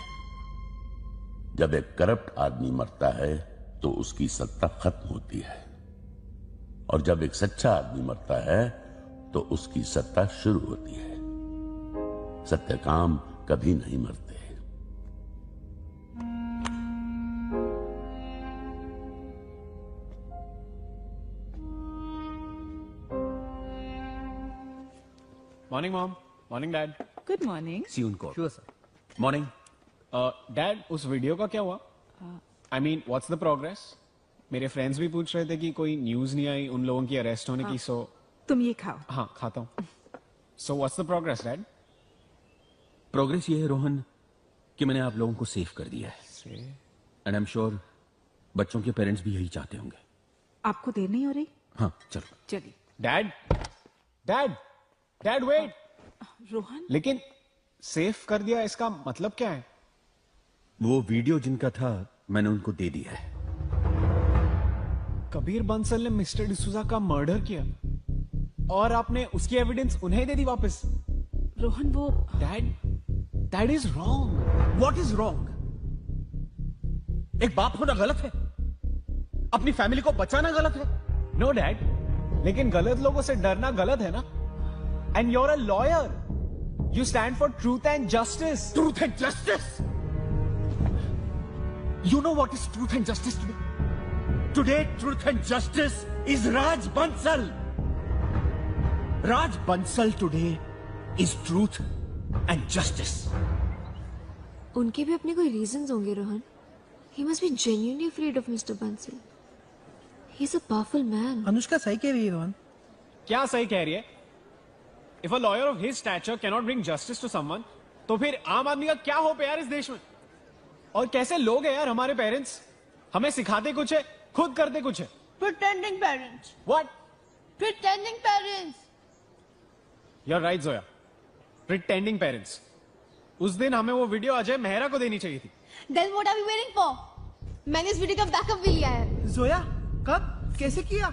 जब एक करप्ट आदमी मरता है तो उसकी सत्ता खत्म होती है, और जब एक सच्चा आदमी मरता है तो उसकी सत्ता शुरू होती है। सत्य काम कभी नहीं मरते। Morning mom, morning dad. Good morning. See you in court. Sure, sir. Morning. Dad, उस वीडियो का क्या हुआ? I mean what's the progress? मेरे फ्रेंड्स भी पूछ रहे थे कि कोई न्यूज नहीं आई उन लोगों की अरेस्ट होने की। सो तुम ये खाओ। हाँ, खाता हूँ। So what's the progress dad? Progress ये है रोहन कि मैंने आप लोगों को सेव कर दिया है, एंड आई एम श्योर बच्चों के पेरेंट्स भी यही चाहते होंगे। आपको देर नहीं हो रही? हाँ, चलो। चलिए। Dad, dad, dad wait. Rohan, लेकिन सेव कर दिया इसका मतलब क्या है? वो वीडियो जिनका था मैंने उनको दे दिया है। कबीर बंसल ने मिस्टर डिसूजा का मर्डर किया और आपने उसकी एविडेंस उन्हें दे दी वापस? रोहन वो dad, that is wrong. What is wrong? एक बाप होना गलत है, अपनी फैमिली को बचाना गलत है? नो डैड, लेकिन गलत लोगों से डरना गलत है ना? And you are a lawyer, you stand for truth and justice. Truth and justice? You know what is truth and justice today? Today, truth and justice is Raj Bansal. Raj Bansal today is truth and justice. उनके भी अपने कोई reasons होंगे Rohan. He must be genuinely afraid of Mr. Bansal. He's a powerful man. Anushka सही कह रही है रोहन। क्या सही कह रही है? If a lawyer of his stature cannot bring justice to someone, तो फिर आम आदमी का क्या होप है यार इस देश में? और कैसे लोग हैं यार हमारे पेरेंट्स? हमें सिखाते कुछ है, खुद करते कुछ है। Pretending parents. What? Pretending parents. You're right, Zoya. Pretending parents. उस दिन हमें वो वीडियो अजय मेहरा को देनी चाहिए थी। Then what are we waiting for? मैंने इस वीडियो का बैकअप भी लिया है। जोया, कब, कैसे किया?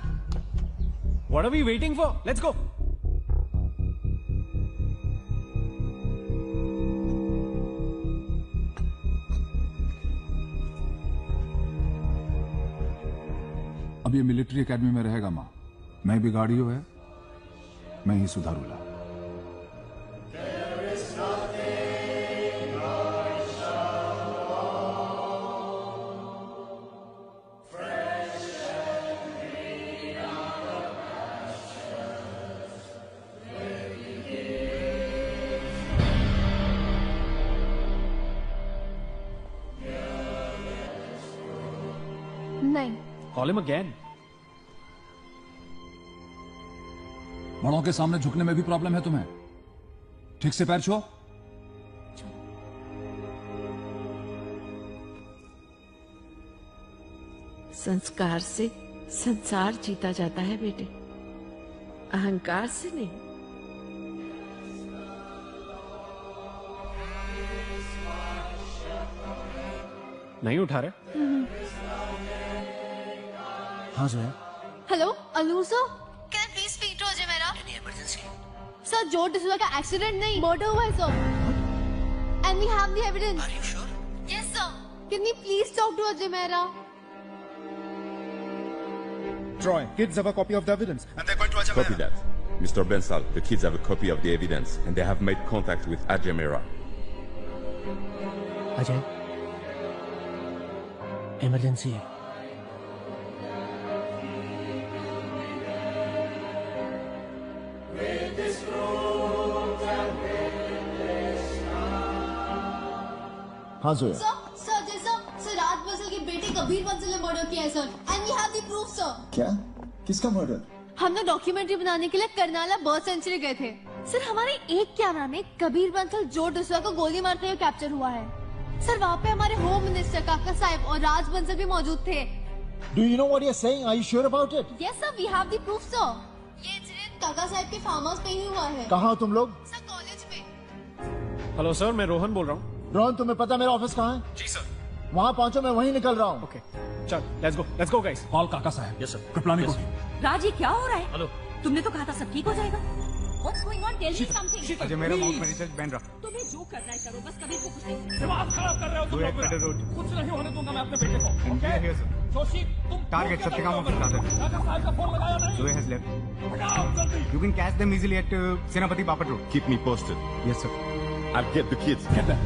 What are we waiting for? Let's go. अब ये मिलिट्री एकेडमी में रहेगा माँ, मैं बिगाड़ियो है, मैं ही सुधारूला। नहीं। Call him again. बड़ों के सामने झुकने में भी प्रॉब्लम है तुम्हें? ठीक से पैर छुओ। संस्कार से संसार जीता जाता है बेटे, अहंकार से नहीं। नहीं उठा रहे? हाँ sir. Hello Anu sir, can I please speak to Ajay Mehra? Any emergency? Sir जो डिसूजा का एक्सीडेंट नहीं, मर्डर हुआ है sir, and we have the evidence. Are you sure? Yes sir, can you please talk to Ajay Mehra? Troy, kids have a copy of the evidence and they're going to Ajay Copy that. Mr. Bensal, the kids have a copy of the evidence and they have made contact with Ajay Mehra. Ajay, emergency है। हाँ Zoya. Sir जैसा sir Raj Bansal की बेटी कबीर बंसल ने murder किया है sir, and we have the proof sir. क्या? किसका मर्डर? हम लोग डॉक्यूमेंट्री बनाने के लिए करनाला बर्ड सेंचुरी गए थे सर। हमारे एक कैमरा में कबीर बंसल जो डिसूजा को गोली मारते हुए कैप्चर हुआ है सर। वहाँ पे हमारे होम मिनिस्टर काका साहब और राज बंसल भी मौजूद थे। Do you know what you're saying? Are you sure about it? Yes sir, we have the proof sir। ये इंसिडेंट काका साहब के फार्म हाउस पे ही हुआ है। कहाँ हो तुम लोग? सर कॉलेज में। हेलो सर, मैं रोहन बोल रहा हूँ। रोहन, तुम्हें पता मेरा ऑफिस कहाँ है? जी सर। वहाँ पहुँचो, मैं वहीं निकल रहा हूँ। ओके, चल लेट्स गो गाइस। कॉल काका साहब। Yes sir. कृपलानी को। राज, ये क्या हो रहा है? हेलो, तुमने तो कहा था सब ठीक हो जाएगा। What's going on? Tell me something. Ajay मेरा माउथ में रिसर्च बैन रहा। तुम्हें जो करना है करो, बस कभी को कुछ नहीं। दिमाग खराब कर रहे हो तुम लोग मेरा। कुछ नहीं होने दूंगा मैं अपने बेटे को। Here, sir. जोशी, तुम Target Satyakam office काका साहब का फोन लगाया नहीं? Zoe has left. हटाओ जल्दी। You can catch them easily at Senapati Bapat Road. Keep me posted. Yes, sir. I'll get the kids. Get them.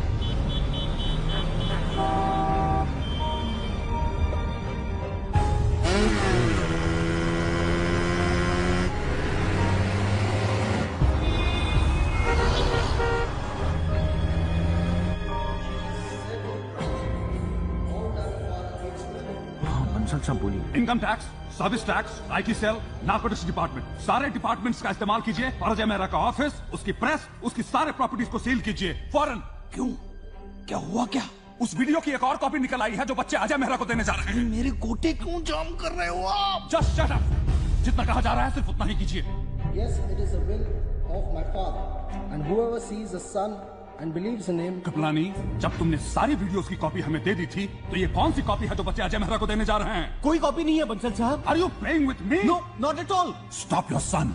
Income tax, service tax, IT cell, narcotics department, सारे departments का इस्तेमाल कीजिए और अजय मेहरा का office, उसकी press, उसकी सारे properties को सील कीजिए फौरन। क्यों? क्या हुआ क्या? उस वीडियो की एक और कॉपी निकल आई है जो बच्चे अजय मेहरा को देने जा रहे हैं। मेरे गोटे क्यों जाम कर रहे हो आप? Just shut up. जितना कहा जा रहा है सिर्फ उतना ही कीजिए। Yes, it is the will of my father, and whoever sees the son and believes in him. Kripalani, जब तुमने सारी वीडियोस की कॉपी हमें दे दी थी, तो ये कौन सी कॉपी है जो बच्चे अजय मेहरा को देने जा रहे हैं? कोई कॉपी नहीं है बंसल साहब। Are you playing with me? No, not at all. Stop your son,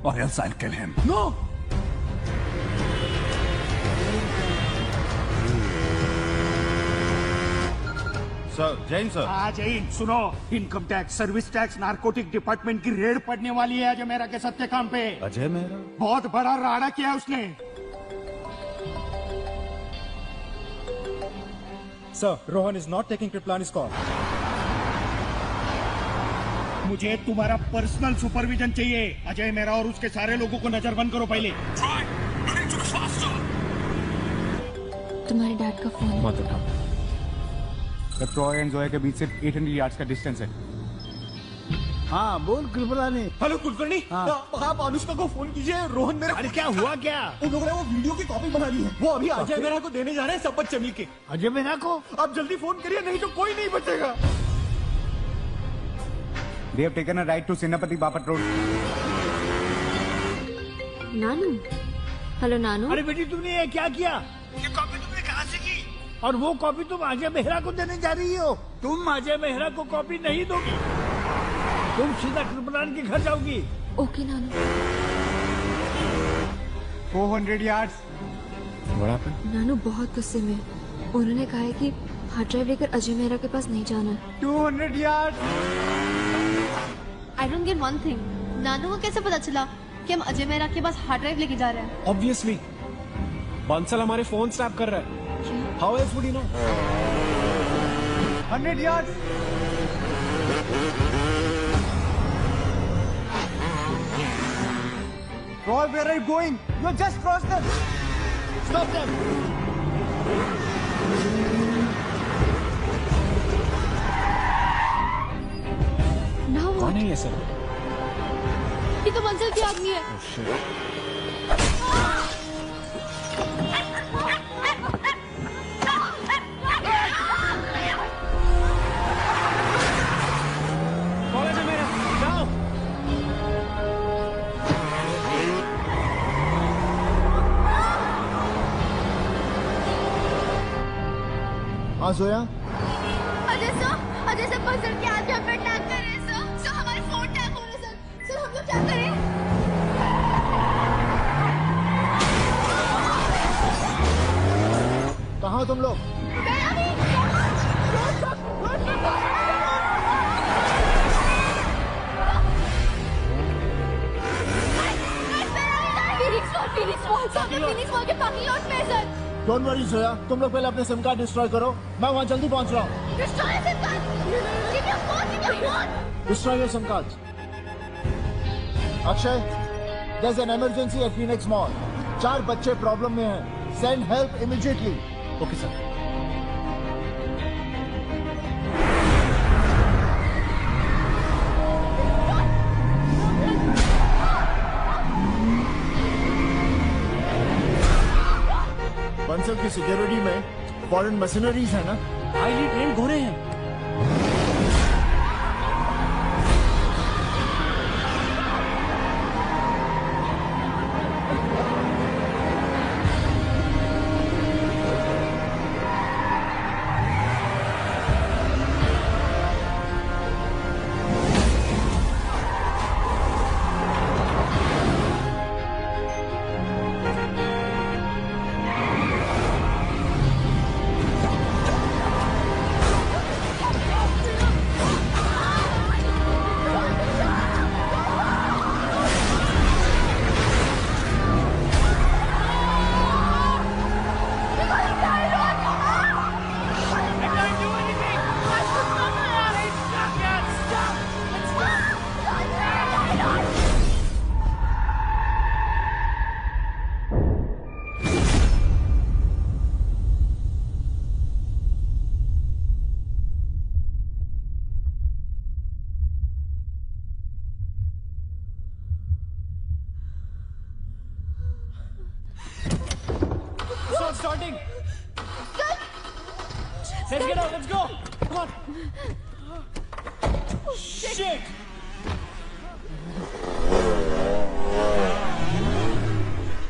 or else I'll kill him. No. Sir, Jain sir. हाँ जैन, सुनो, income tax, service tax, narcotic department की रेड पड़ने वाली है अजय मेहरा के सत्यकाम पे। अजय मेहरा? बहुत बड़ा राड़ा किया उसने। Sir, Rohan is not taking Kriplani's call. मुझे तुम्हारा पर्सनल सुपरविजन चाहिए। अजय मेहरा और उसके सारे लोगों को नजरबंद करो पहले। तुम्हारे डैड का फोन मत उठाओ। ट्रॉय एंड जोया के बीच सिर्फ 800 यार्ड्स का डिस्टेंस है। हाँ बोल कृपलानी। हेलो कुलकर्णी, आप अनुष्का को फोन कीजिए। रोहन मेरा। अरे क्या हुआ क्या? उन लोगों ने वो वीडियो की कॉपी बना ली है। वो अभी अजय मेहरा को देने जा रहे हैं सब बच्चे मिलके। अजय मेहरा को? आप जल्दी फोन करिए, नहीं तो कोई नहीं बचेगा। They have taken a ride to Senapati Bapat Road. नानू, हेलो नानू। अरे बेटी, तुमने ये क्या किया? ये कॉपी तुमने कहाँ से की? और वो कॉपी तुम अजय मेहरा को देने जा रही हो? तुम अजय मेहरा को कॉपी नहीं दोगी, तुम सीधा कृपलानी के घर जाओगी। Okay Nanu. 400 yards. What happened? नानू बहुत गुस्से में, उन्होंने कहा है कि हार्ड ड्राइव लेकर अजय मेहरा के पास नहीं जाना है। 200 yards. I don't get one thing. नानू को कैसे पता चला कि हम अजय मेहरा के पास हार्ड ड्राइव लेके जा रहे हैं? ऑब्वियसली बंसल हमारे फोन स्नैप कर रहा है। How else would you know? 100 yards. Roy, where are you going? You just crossed them. Stop them. कौन है ये सर? ये तो मंजिल की आदमी है। हाँ जोया, अजय सर मंजिल के आगे हम पे अटैक कर रहे हैं सर। सर हमारे फोन टैग हो रहे हैं सर। सर हम लोग क्या करें? कहाँ हो तुम लोग? फीनिक्स मॉल के पार्किंग लॉट में सर। डोंट वरी जोया, तुम लोग पहले अपने सिम कार्ड डिस्ट्रॉय करो, मैं वहाँ जल्दी पहुँच रहा हूँ। Destroy your SIM card. Akshay, there is an emergency at Phoenix mall. 4 बच्चे प्रॉब्लम में हैं। Send help immediately. Okay sir. Bansal की सिक्योरिटी में फॉरेन मशीनरीज है ना? हाईली ट्रेन घोड़े हैं। Starting. Let's get out. Let's go. Come on. Shit.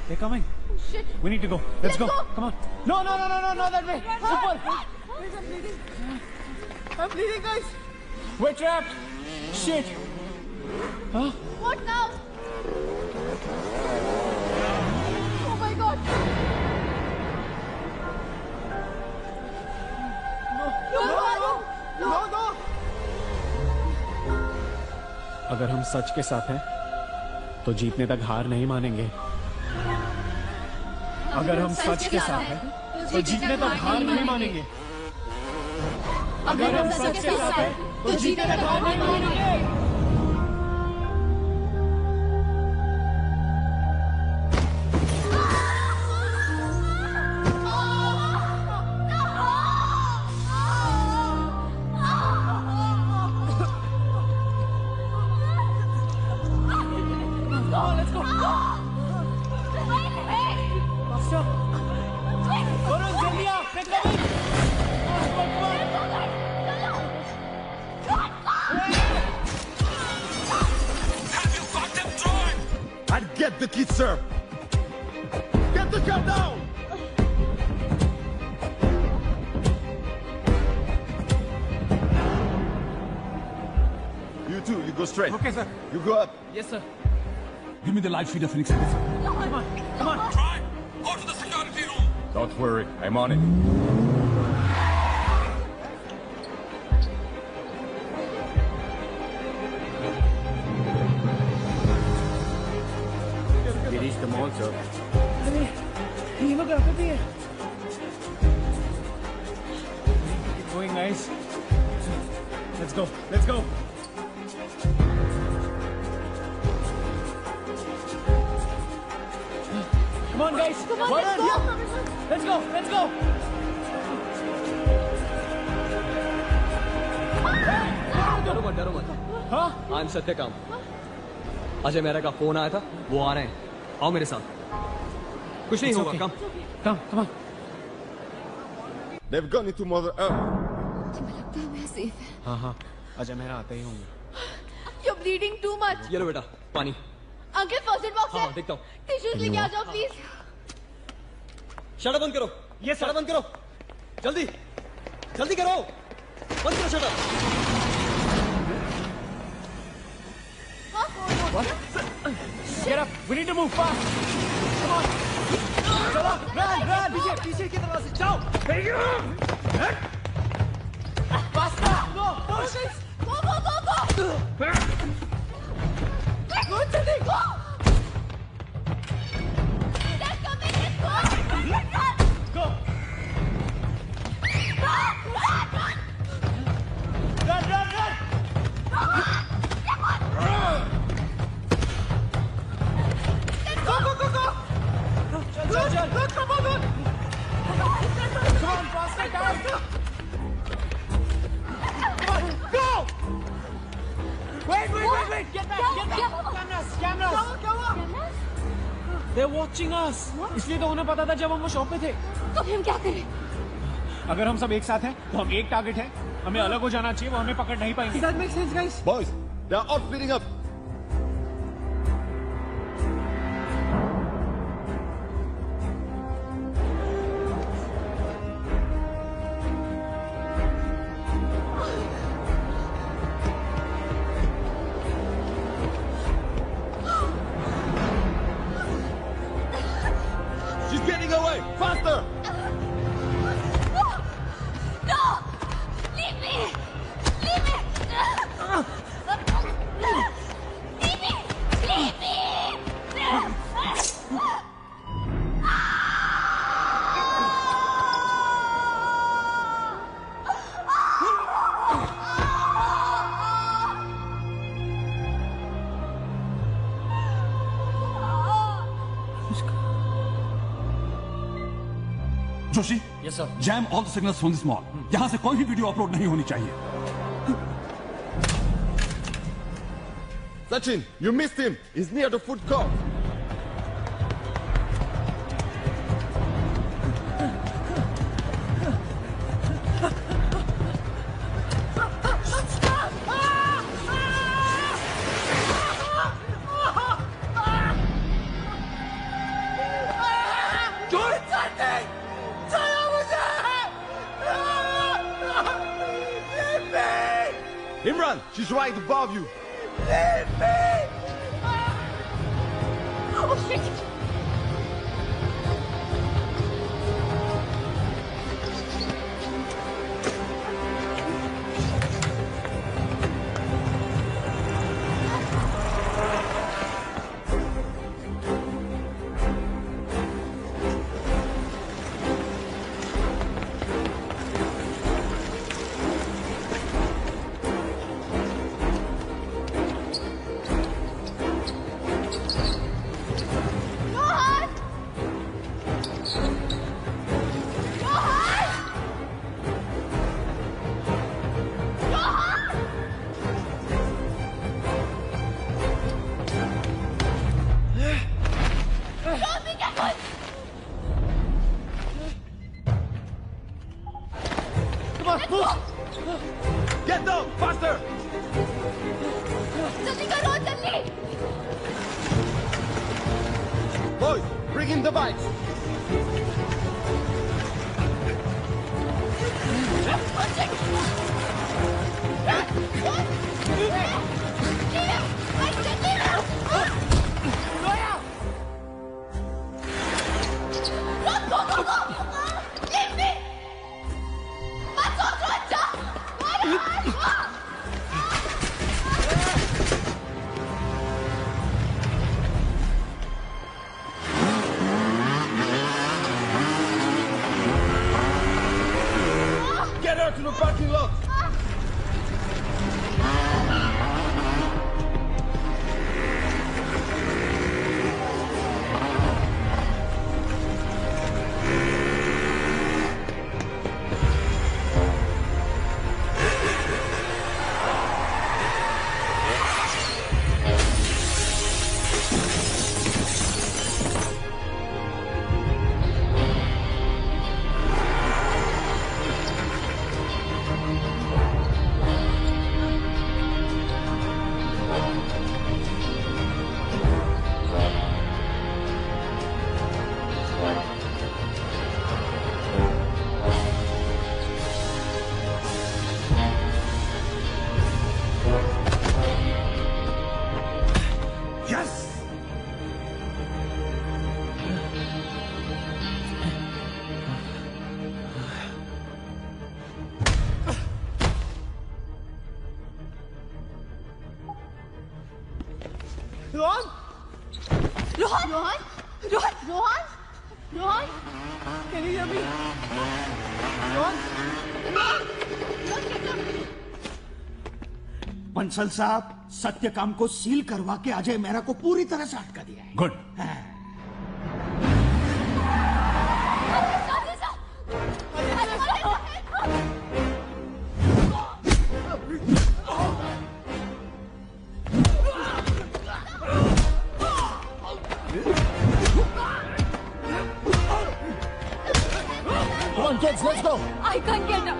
They're coming. Shit. We need to go. Let's go. Come on. No, not that way. Super. I'm bleeding, guys. We're trapped. Shit. Huh? What now? Oh my God. No. अगर हम सच के साथ हैं तो जीतने तक हार नहीं मानेंगे। अगर हम सच के साथ हैं तो जीतने तक हार नहीं मानेंगे। अगर हम सच के साथ हैं तो जीतने तक हार नहीं मानेंगे। Get the kid, sir. Get the car down. You too. You go straight. Okay, sir. You go up. Yes, sir. Give me the live feed of Phoenix. Come on. Try. Go to the security room. Don't worry, I'm on it. अरे ये लोग यहाँ पे भी है। Going guys. Let's go. Let's go. Come on guys. Come on, let's go. Let's go. Let's go. डरो मत, डरो मत। हाँ? I am Satyakam. अजय मेहरा का फोन आया था, वो आ रहे हैं। आओ मेरे साथ। कुछ नहीं होगा, come on. They've gone into Mother Earth. मुझे लगता है मैं सेफ है। हाँ, अजय मेहरा आते ही होंगे। You're bleeding too much. ये लो बेटा, पानी। अंकल फर्स्ट एड बॉक्स है। हाँ, देखता हूँ। टिश्यूज लेके आ जाओ प्लीज। शटर बंद करो। ये शटर बंद करो। जल्दी, जल्दी करो। बंद करो shutter. Get up. We need to move fast. Come on. चलो, run. पीछे की तरफ से जाओ. Faster. Go. Push. Go. Go, जल्दी. Go. They're coming. Let's go. Go. Run. Chal. Come on. Come on, faster, guys. Come on, go. Wait. Get back. Cameras. They're watching us. इसलिए तो उन्हें पता था जब हम वो शॉप पे थे। तो हम क्या करें? अगर हम सब एक साथ हैं, तो हम एक टारगेट है। हमें अलग हो जाना चाहिए, वो हमें पकड़ नहीं पाएंगे। That makes sense, guys. Boys, they are all splitting up. She's getting away! Faster! No! Leave me! Leave me! Joshi, yes sir. Jam all the signals from this mall. यहां से कोई भी वीडियो अपलोड नहीं होनी चाहिए। Sachin, you missed him. He's near the food court. Imran, she's right above you. Leave me! Oh shit! Get down, faster! जल्दी करो, जल्दी! Boys, bring in the bikes. the parking lot. Rohan Rohan Rohan Rohan Rohan Rohan Can you hear me? Rohan Bansal साहब, सत्यकाम को seal करवा के अजय मेहरा को पूरी तरह से अटका दिया है। Good. Come on, kids, let's go. I can't get up.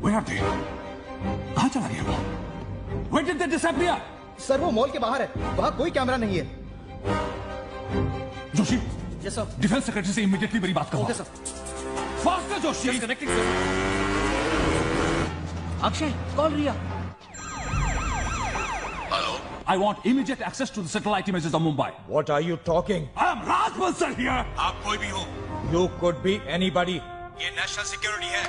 Where are they? कहाँ चला गया वो? Where did they disappear? Sir वो मॉल के बाहर है, वहाँ कोई कैमरा नहीं है। Joshi, yes sir. Defence secretary से इमीडिएटली मेरी बात करो। Okay sir. Faster Joshi. Connecting sir. Akshay, call Riya. Hello. I want immediate access to the satellite images of Mumbai. What are you talking? I am Raj Bansal here. आप कोई भी हो? You could be anybody. ये national security है।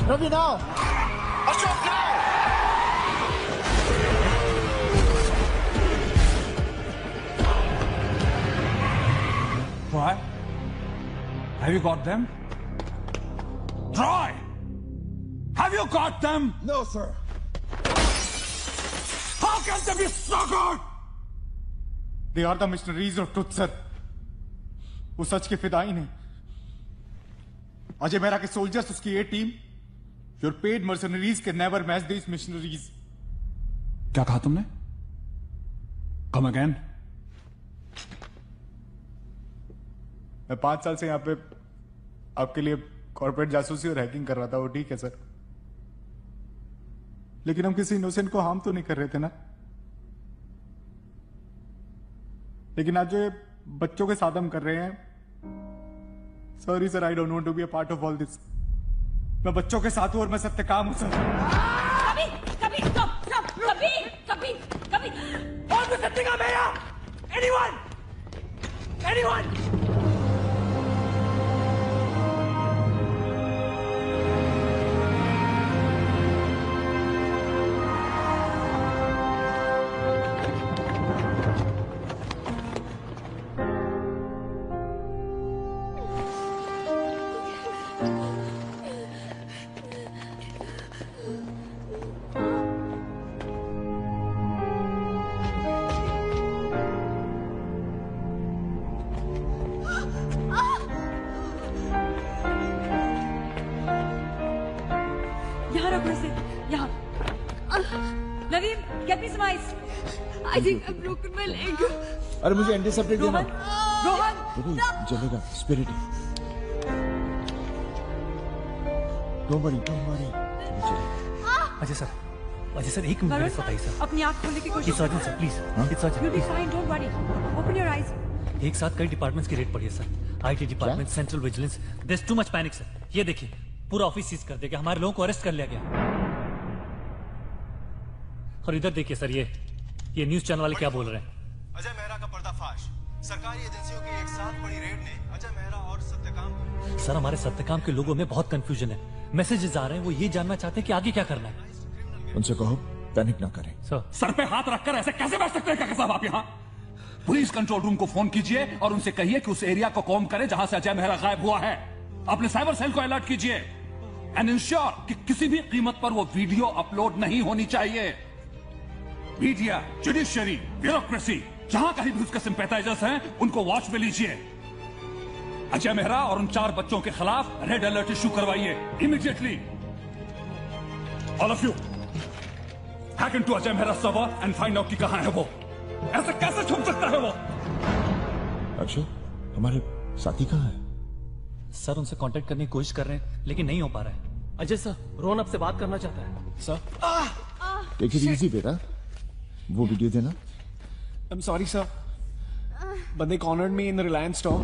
Ravi now. Ashok now. Troy? Have you got them? Troy! Have you got them? No, sir. How can they be so good? They are the missionaries of truth, sir. वो सच के फिदाइन हैं। अजय मेहरा के soldiers, उसकी ये team, your paid mercenaries can never match these missionaries. क्या कहा तुमने? Come again. मैं 5 साल से यहाँ पे आपके लिए कॉर्पोरेट जासूसी और हैकिंग कर रहा था, वो ठीक है सर, लेकिन हम किसी इनोसेंट को हार्म तो नहीं कर रहे थे ना। लेकिन आज जो ये बच्चों के साथ हम कर रहे हैं, sorry sir, I don't want to be a part of all this. मैं बच्चों के साथ हूं और मैं सत्यकाम हूं सर। कभी कभी कभी कभी कभी और मैं सत्यकाम है यहाँ? Anyone? Anyone? I think I've broken my leg. अरे मुझे एंटीसेप्टिक देना। रोहन, जलेगा spirit. Don't worry. Ajay sir एक मिनट बताइए सर। अपनी आँख खोलने की कोशिश। It's urgent sir, please. It's urgent. You'll be fine, don't worry. Open your eyes. एक साथ कई डिपार्टमेंट्स की रेड पड़ी है sir. IT department, central vigilance. There's too much panic sir. ये देखिए, पूरा ऑफिस सीज कर दिया, हमारे लोगों को अरेस्ट कर लिया गया। और इधर देखिए सर, ये न्यूज चैनल वाले क्या बोल रहे हैं। अजय मेहरा का पर्दाफाश। सरकारी एजेंसियों की एक साथ बड़ी रेड ने अजय मेहरा और सत्यकाम। सर हमारे सत्यकाम के लोगों में बहुत कंफ्यूजन है। मैसेजेस आ रहे हैं, वो ये जानना चाहते हैं कि आगे क्या करना है। उनसे कहो पैनिक ना करें। सर पे हाथ रखकर ऐसे कैसे बैठ सकते हैं काका साहब आप यहाँ? पुलिस कंट्रोल रूम को फोन कीजिए और उनसे कहिए कि उस एरिया को कॉम्ब करे जहां से अजय मेहरा गायब हुआ है। अपने साइबर सेल को अलर्ट कीजिए एंड इंश्योर कि किसी भी कीमत पर वो वीडियो अपलोड नहीं होनी चाहिए। मीडिया, जुडिशियरी, ब्यूरोक्रेसी, जहां कहीं भी उसके सिंपैथाइजर्स हैं, उनको वॉच में लीजिए। अजय मेहरा और उन 4 बच्चों के खिलाफ रेड अलर्ट इशू करवाइए immediately. All of you hack into Ajay Mehra server and find out कि कहां है वो। ऐसे कैसे छुप सकता है वो? अक्षय, हमारे साथी कहाँ है? सर उनसे कांटेक्ट करने की कोशिश कर रहे हैं लेकिन नहीं हो पा रहा है। अजय सर, रोहन आपसे बात करना चाहता है। सर टेक इट इजी बेटा, वो वीडियो देना। I'm sorry sir, but they cornered me in the Reliance store.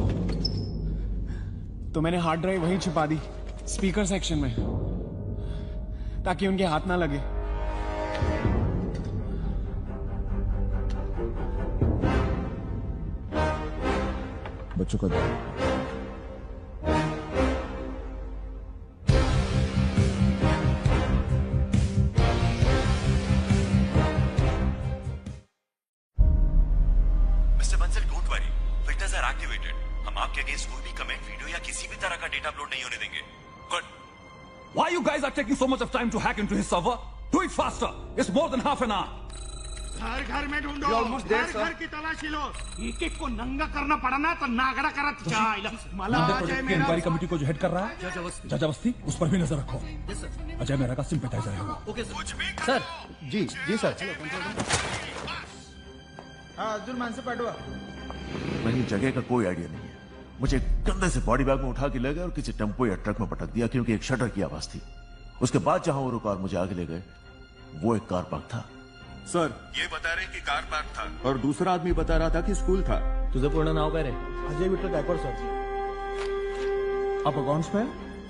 तो मैंने हार्ड ड्राइव वहीं छिपा दी स्पीकर सेक्शन में, ताकि उनके हाथ ना लगे। बच्चों का दो। Mister Bansal, don't worry, filters are activated. हम आपके अगेंस्ट कोई भी कमेंट, वीडियो या किसी भी तरह का डेटा अपलोड नहीं होने देंगे। Good. Why you guys are taking so much of time to hack into his server? Do it faster. It's more than half an hour. हर घर में ढूंढो, हर घर की तलाशी लो। एक एक को नंगा करना पड़ा ना तो नागड़ा करत जाए। मला अजय मेहरा इंक्वायरी कमेटी को जो हेड कर रहा है जज अवस्थी, उस पर भी नजर रखो। अजय मेहरा का सिंपैथाइजर है वो। Okay sir. जी सर। हाँ अर्जुन मानसे पाठवा। मुझे जगह का कोई आइडिया नहीं है। मुझे कंधे से बॉडी बैग में उठा के ले गए और किसी टेम्पो या ट्रक में पटक दिया क्योंकि एक शटर की आवाज थी। उसके बाद जहां वो कार मुझे आगे ले गए, वो एक कार पार्क था। सर, ये बता रहे कि कार पार्क था और दूसरा आदमी बता रहा था कि स्कूल था। तुझे पूर्ण नाव काय रे? अजय विठल गायकवाड सर। आप अकाउंट्स में?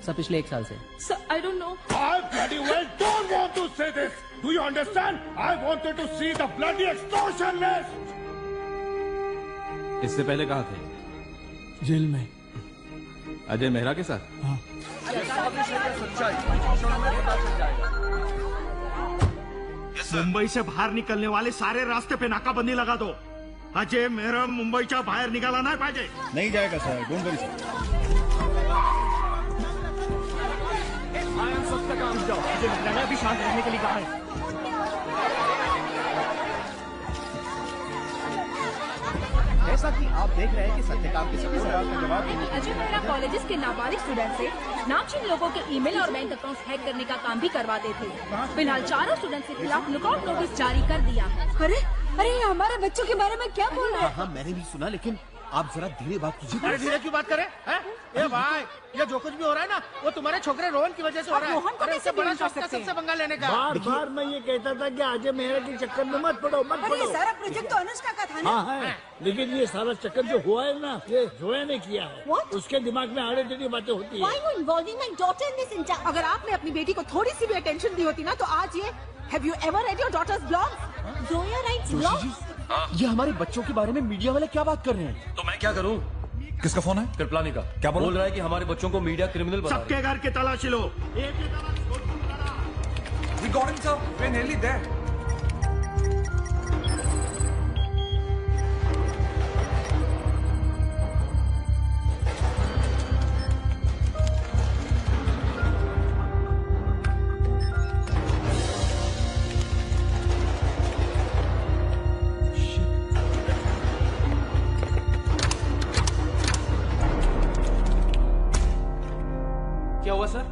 सर पिछले 1 साल से। Sir, I don't know. I bloody well don't want to say this. Do you understand? I wanted to see the bloody extortion list. इससे पहले कहाँ थे? जेल में। अजय मेहरा के साथ? हाँ। मुंबई से बाहर निकलने वाले सारे रास्ते पे नाकाबंदी लगा दो। अजय मेहरा मुंबईच्या बाहेर निघाला नाही पाहिजे। नहीं जाएगा सर, डोंट वरी सर। मैंने अभी शांत रहने के लिए कहा है। जैसा कि आप देख रहे हैं कि सत्यकाम के सभी सवाल का जवाब अजय मेहरा कॉलेजेस के नाबालिग स्टूडेंट से नामचीन लोगों के ईमेल और बैंक अकाउंट्स हैक करने का काम भी करवाते थे। फिलहाल 4 स्टूडेंट्स के खिलाफ लुकआउट नोटिस जारी कर दिया है। अरे ये हमारे बच्चों के बारे में क्या बोल रहे हैं? हाँ मैंने भी सुना, लेकिन आप जरा धीरे बात कीजिए। अरे धीरे क्यों बात करें? ए भाई, ये जो कुछ भी हो रहा है ना, वो तुम्हारे छोकरे रोहन की वजह से हो रहा है। रोहन को अरे कैसे इससे बड़ा blame कर शौक था सकते हैं? सबसे पंगा लेने का। बार मैं ये कहता था कि अजय मेहरा के चक्कर में मत पड़ो। अरे ये सारा प्रोजेक्ट तो अनुष्का का था ना? हाँ है, लेकिन ये सारा चक्कर जो हुआ है ना, ये जोया ने किया है। What? उसके दिमाग में आड़े टेढ़ी बातें होती Why है। you involving my daughter in this entire? अगर आपने अपनी बेटी को थोड़ी सी भी अटेंशन दी होती ना, तो आज ये Have you ever read your daughter's blogs? Zoya writes blogs? ये हमारे बच्चों के बारे में मीडिया वाले क्या बात कर रहे हैं? तो मैं क्या करूं? किसका फोन है? कृपलानी का। क्या बोल रहा है कि हमारे बच्चों को मीडिया क्रिमिनल बना रहा है। सबके घर की तलाशी लो। We got him, sir. We're nearly there. क्या हुआ सर?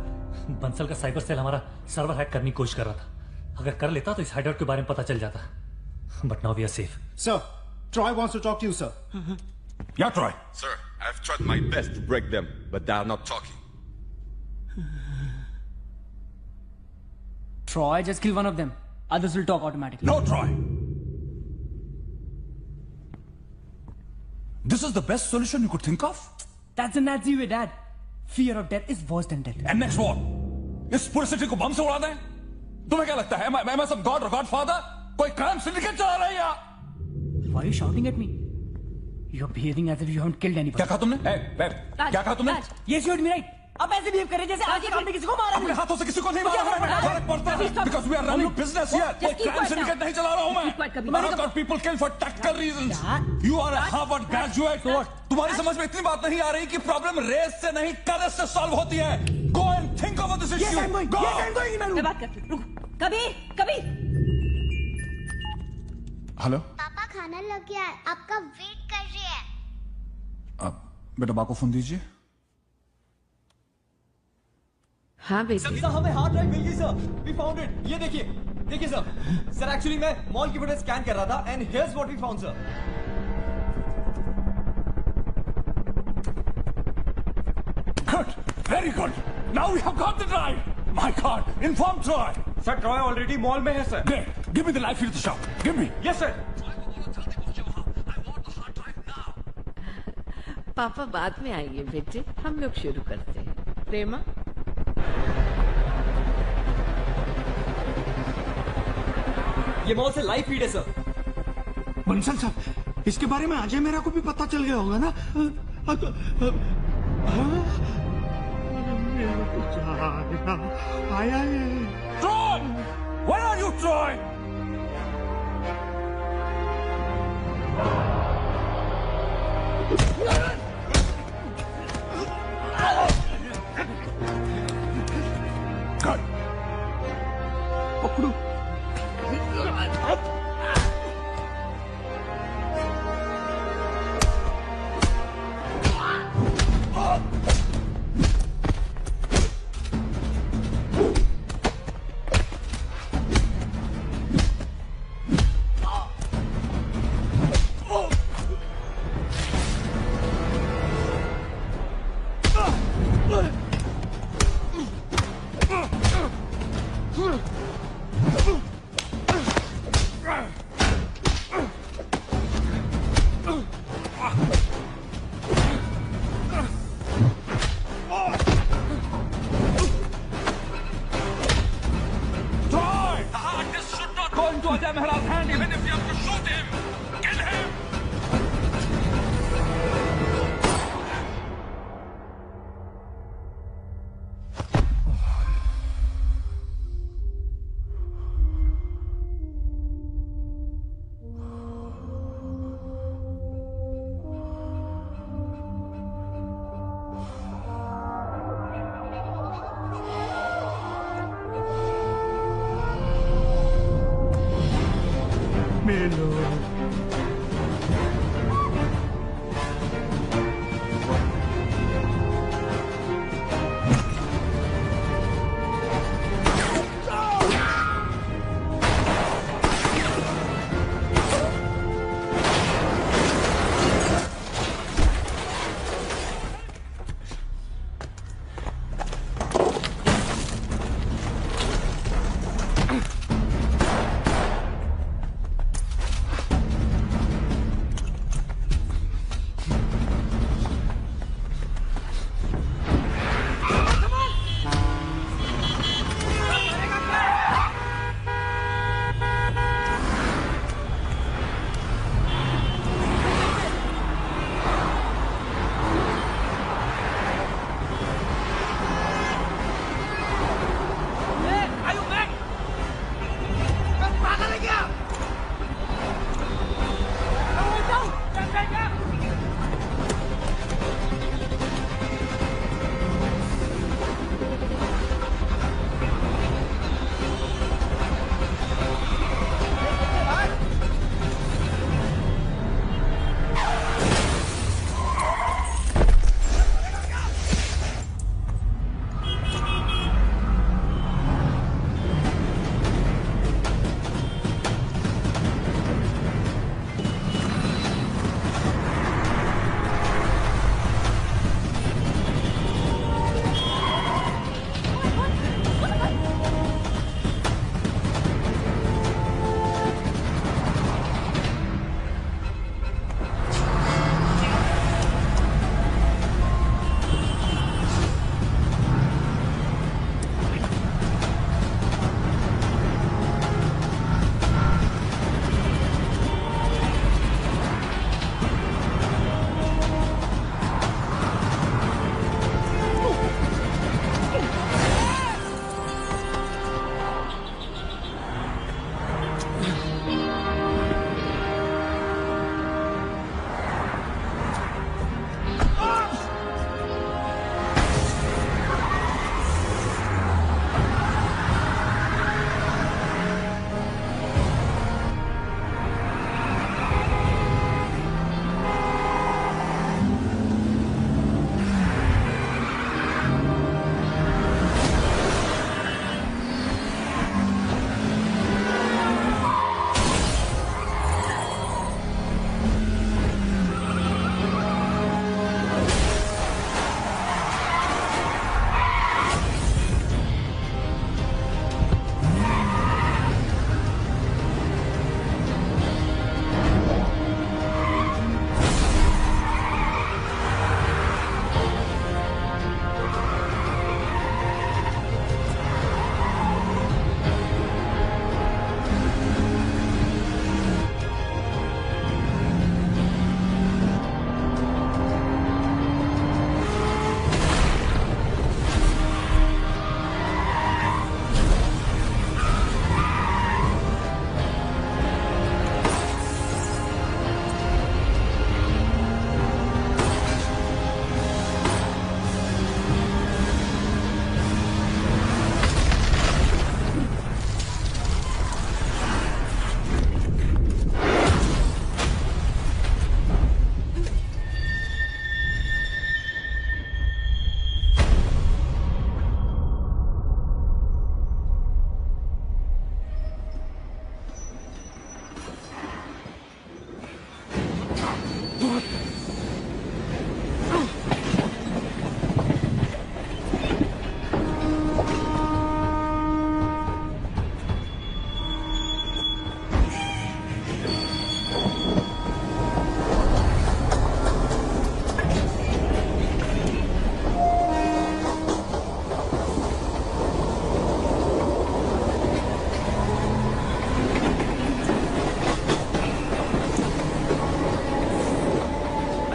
बंसल का साइबर सेल हमारा सर्वर हैक करने की कोशिश कर रहा था। अगर कर लेता तो इस हाइडआउट के बारे में पता चल जाता। But now we are safe. Sir, Troy wants to talk to you, sir. Yeah, Troy. Sir, I've tried my best to break them, but they are not talking. Troy, just kill one of them. Others will talk automatically. No, Troy. This is the best solution you could think of? That's the Nazi way, Dad. Fear of death is worse than death. And next what? इस पूरे city को बम से उड़ा दें? तुम्हें क्या लगता है? Am I some god or godfather? कोई crime syndicate चला रहा है या? Why are you shouting at me? You're behaving as if you haven't killed anybody. क्या कहा तुमने? क्या कहा तुमने? Yes, you heard me right. अब ऐसे बिहेव करे जैसे आज एक आदमी किसी को मारा। अपने हाथों से किसी को नहीं मारा है। फर्क पड़ता है because we are running business here. कोई crime syndicate नहीं चला रहा हूँ मैं। I have got people killed for tactical reasons. You are a Harvard graduate. तुम्हारी समझ में इतनी बात नहीं आ रही कि प्रॉब्लम रेस से नहीं करेज से सॉल्व होती है. Go and think over this issue. Yes, I'm going. Go. Yes, I'm going. मैं बात करती हूँ. रुको. कभी. हेलो. पापा खाना लग गया है, आपका वेट कर रही है. अब बेटा बा को फोन दीजिए. हाँ बेटा. सर हमें हार्ड ड्राइव मिल गई सर. We found it. ये देखिए सर एक्चुअली मैं मॉल की फुटेज स्कैन कर रहा था and here's what we found sir. Good. Very good. Now we have got the drive. My God. Inform Troy. Sir Troy already mall में है sir. Great. Give me the live feed of the shop. Give me. Yes sir. पापा बाद में आएंगे बेटे, हम लोग शुरू करते हैं. प्रेमा ये मॉल से लाइव फीड है सर. बंसल साहब, इसके बारे में अजय मेरा को भी पता चल गया होगा ना? आया है. Troy! Where are you, Troy? Good. पकड़ो.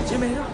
अजय मेहरा।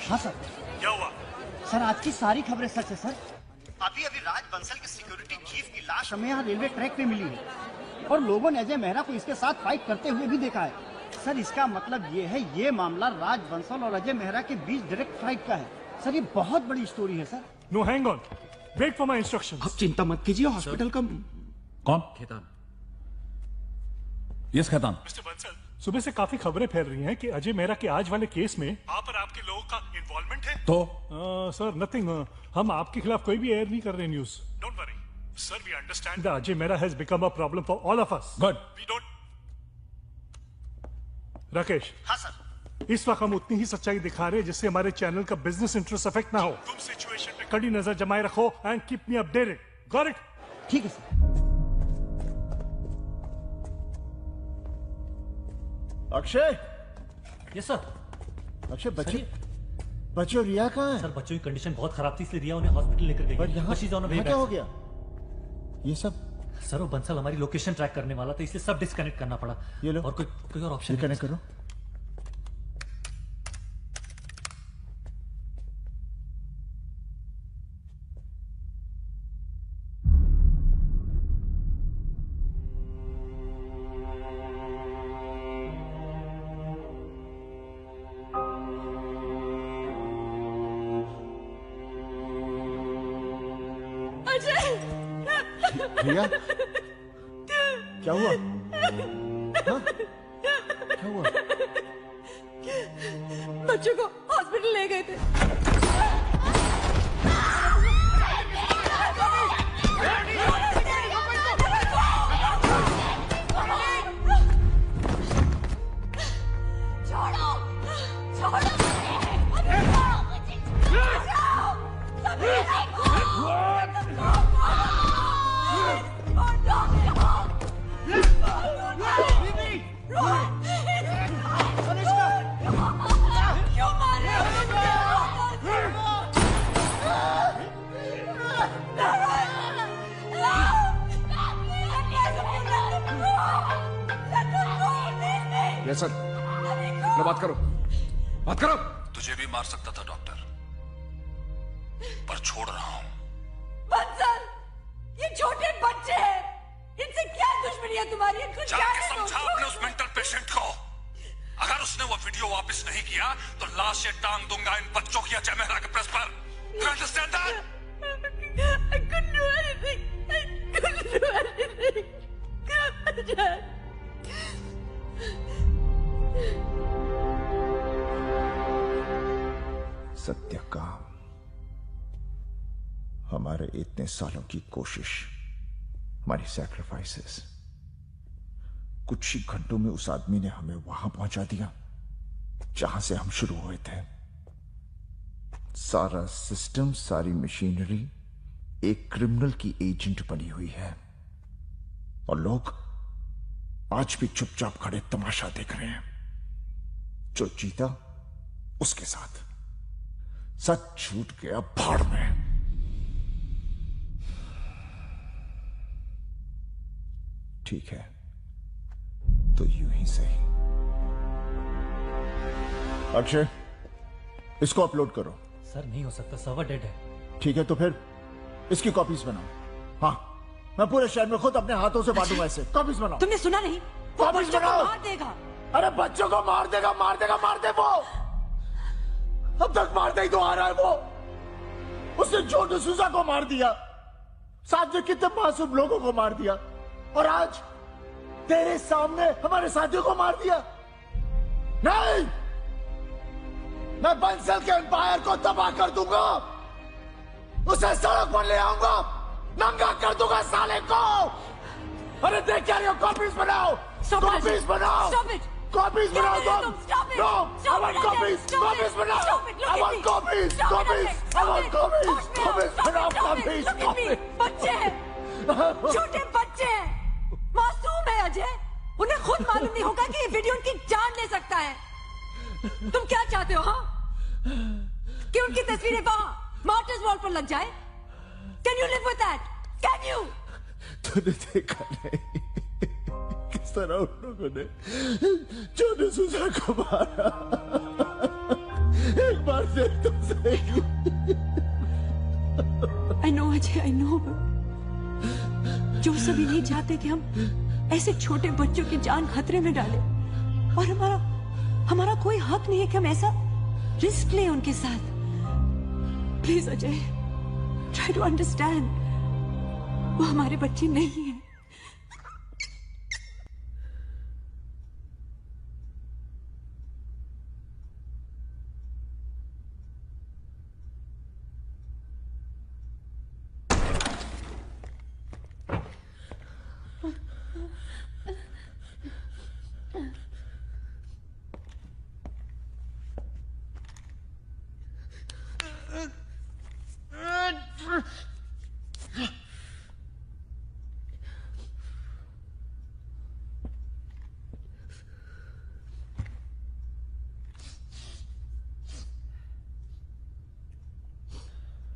हाँ सर। क्या हुआ? सर आज की सारी खबरें सच है सर। अभी राज बंसल के सिक्योरिटी चीफ की लाश हमें यहाँ रेलवे ट्रैक पे मिली है और लोगों ने अजय मेहरा को इसके साथ फाइट करते हुए भी देखा है। सर इसका मतलब ये है ये मामला राज बंसल और अजय मेहरा के बीच डायरेक्ट फाइट का है। सर ये बहुत बड़ी स्टोरी है sir. No hang on, wait for my instructions. आप चिंता मत कीजिए, हॉस्पिटल का कौन? खेतान। यस खेतान। मिस्टर बंसल, सुबह से काफी खबरें फैल रही हैं कि अजय मेहरा के आज वाले केस में आप और आपके लोगों का इन्वॉल्वमेंट है। तो सर नथिंग, हम आपके खिलाफ कोई भी एयर नहीं कर रहे news. Don't worry sir, we understand that Ajay Mehra has become a problem for all of us. Good. We don't. Rakesh. हाँ सर। इस वक्त हम उतनी ही सच्चाई दिखा रहे हैं जिससे हमारे चैनल का बिजनेस इंटरेस्ट अफेक्ट ना हो। तुम सिचुएशन पे कड़ी नजर जमाए रखो and keep me updated. Got it? ठीक है sir. Akshay. Yes sir. Akshay बच्चे और रिया कहाँ है? सर बच्चों की कंडीशन बहुत खराब थी इसलिए रिया उन्हें हॉस्पिटल लेकर गई। पर यहाँ क्या हो गया? ये सब सर वो बंसल हमारी लोकेशन ट्रैक करने वाला था इसलिए सब डिस्कनेक्ट करना पड़ा। ये लो। और कोई और ऑप्शन कनेक्ट करो। रिया क्या हुआ? हाँ? क्या हुआ? बच्चों को हॉस्पिटल ले गए थे। बात करो, बात करो। तुझे भी मार सकता था डॉक्टर, पर छोड़ रहा हूं। बंसल, ये छोटे बच्चे हैं, इनसे क्या दुश्मनी है तुम्हारी? इनको जाके समझा अपने उस मेंटल पेशेंट को। अगर उसने वो वीडियो वापस नहीं किया तो लाशें टांग दूंगा इन बच्चों की अजय मेहरा के प्रेस पर। You understand that? I couldn't do anything. I couldn't do anything. Ajay. Satyakam, हमारे इतने सालों की कोशिश, हमारी सैक्रिफाइसेस, कुछ ही घंटों में उस आदमी ने हमें वहां पहुंचा दिया जहां से हम शुरू हुए थे। सारा सिस्टम, सारी मशीनरी एक क्रिमिनल की एजेंट बनी हुई है और लोग आज भी चुपचाप खड़े तमाशा देख रहे हैं। जो जीता उसके साथ, सच छूट गया भाड़ में। ठीक है, तो यूं ही सही। अक्षय, इसको अपलोड करो। सर नहीं हो सकता, सर्वर डेड है। ठीक है, तो फिर इसकी कॉपीज बनाओ। हाँ, मैं पूरे शहर में खुद अपने हाथों से बांटूंगा इसे। कॉपीज बनाओ। तुमने सुना नहीं? वो कॉपीज बच्चों को बनाओ। मार देगा। अरे बच्चों को मार देगा, मार देगा, मार दे वो। अब तक मारते ही तो आ रहा है वो। उसने जो डिसूजा को मार दिया, साथ में कितने मासूम लोगों को मार दिया, और आज तेरे सामने हमारे साथियों को मार दिया। नहीं, मैं बंसल के एम्पायर को तबाह कर दूंगा, उसे सड़क पर ले आऊंगा, नंगा कर दूंगा साले को। अरे देख क्या रहे हो? कॉपीज बनाओ, कॉपीज बनाओ, कॉपीज बनाओ तुम। No, I want copies, copies बनाओ। I want copies, copies, I want copies, copies बनाओ, copies, copies। बच्चे हैं, छोटे बच्चे हैं, मासूम है अजय। उन्हें खुद मालूम नहीं होगा कि ये वीडियो उनकी जान ले सकता है। तुम क्या चाहते हो? हाँ, कि उनकी तस्वीरें वहां मार्टर्स वॉल पर लग जाए? Can you live with that? Can you? तूने देखा नहीं किस तरह उन लोगों ने जो डिसूजा को मारा? एक बार देख तो सही। I know Ajay, I know। जो सभी नहीं चाहते कि हम ऐसे छोटे बच्चों की जान खतरे में डालें, और हमारा कोई हक नहीं है कि हम ऐसा रिस्क लें उनके साथ। Please Ajay, try to understand. वो हमारे बच्चे नहीं है।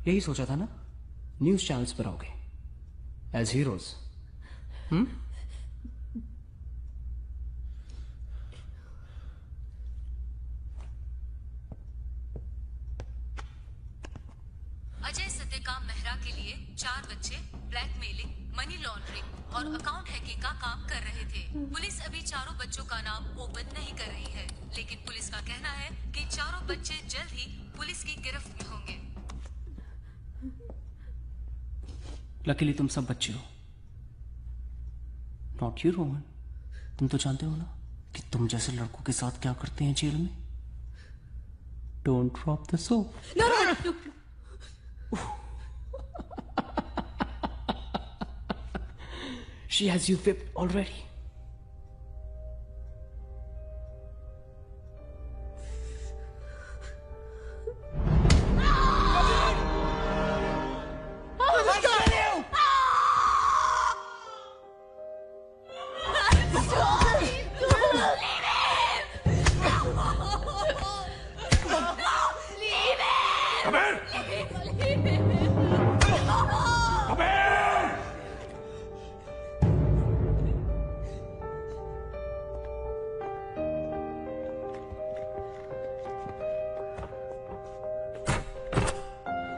यही सोचा था ना, न्यूज चैनल्स पर आओगे एज हीरोज। अजय सत्यकाम मेहरा के लिए 4 बच्चे ब्लैकमेलिंग, मनी लॉन्ड्रिंग और अकाउंट हैकिंग का काम कर रहे थे। पुलिस अभी चारों बच्चों का नाम ओपन नहीं कर रही है, लेकिन पुलिस का कहना है कि चारों बच्चे जल्द ही पुलिस की गिरफ्त में होंगे। लकीली तुम सब बच्चे हो, नॉट यू रोहन। तुम तो जानते हो ना कि तुम जैसे लड़कों के साथ क्या करते हैं जेल में। Don't drop the soap. She has you whipped already.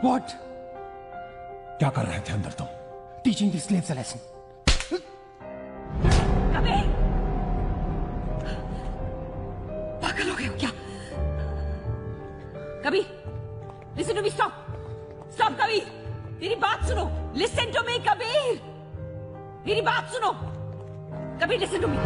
What? क्या कर रहे थे अंदर तुम? Teaching the slaves a lesson. Kabir, पागल हो गए हो क्या? Kabir, listen to me, stop Kabir, मेरी बात सुनो, listen to me कबीर, मेरी बात सुनो, कबीर listen to me।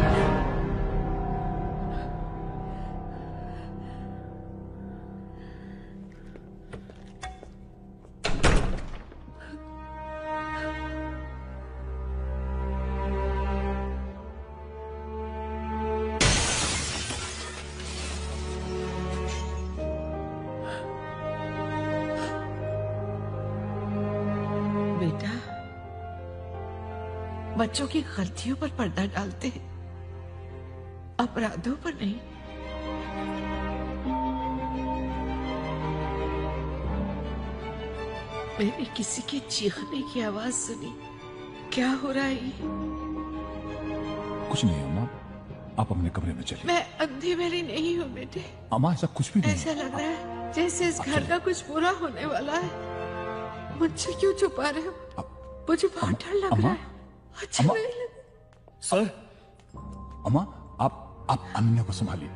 बच्चों की गलतियों पर पर्दा डालते हैं, अपराधों पर नहीं। मैंने किसी के चीखने की आवाज सुनी। क्या हो रहा है? कुछ नहीं अम्मा, आप अपने कमरे में चलिए। मैं अंधी मेरी नहीं हूँ बेटे। अम्मा ऐसा कुछ भी नहीं। ऐसा लग रहा है जैसे इस घर का कुछ बुरा होने वाला है। मुझसे क्यों छुपा रहे हो? मुझे बहुत डर लग रहा है। अच्छा नहीं लग। सर, अम्मा आप अनन्या को संभालिए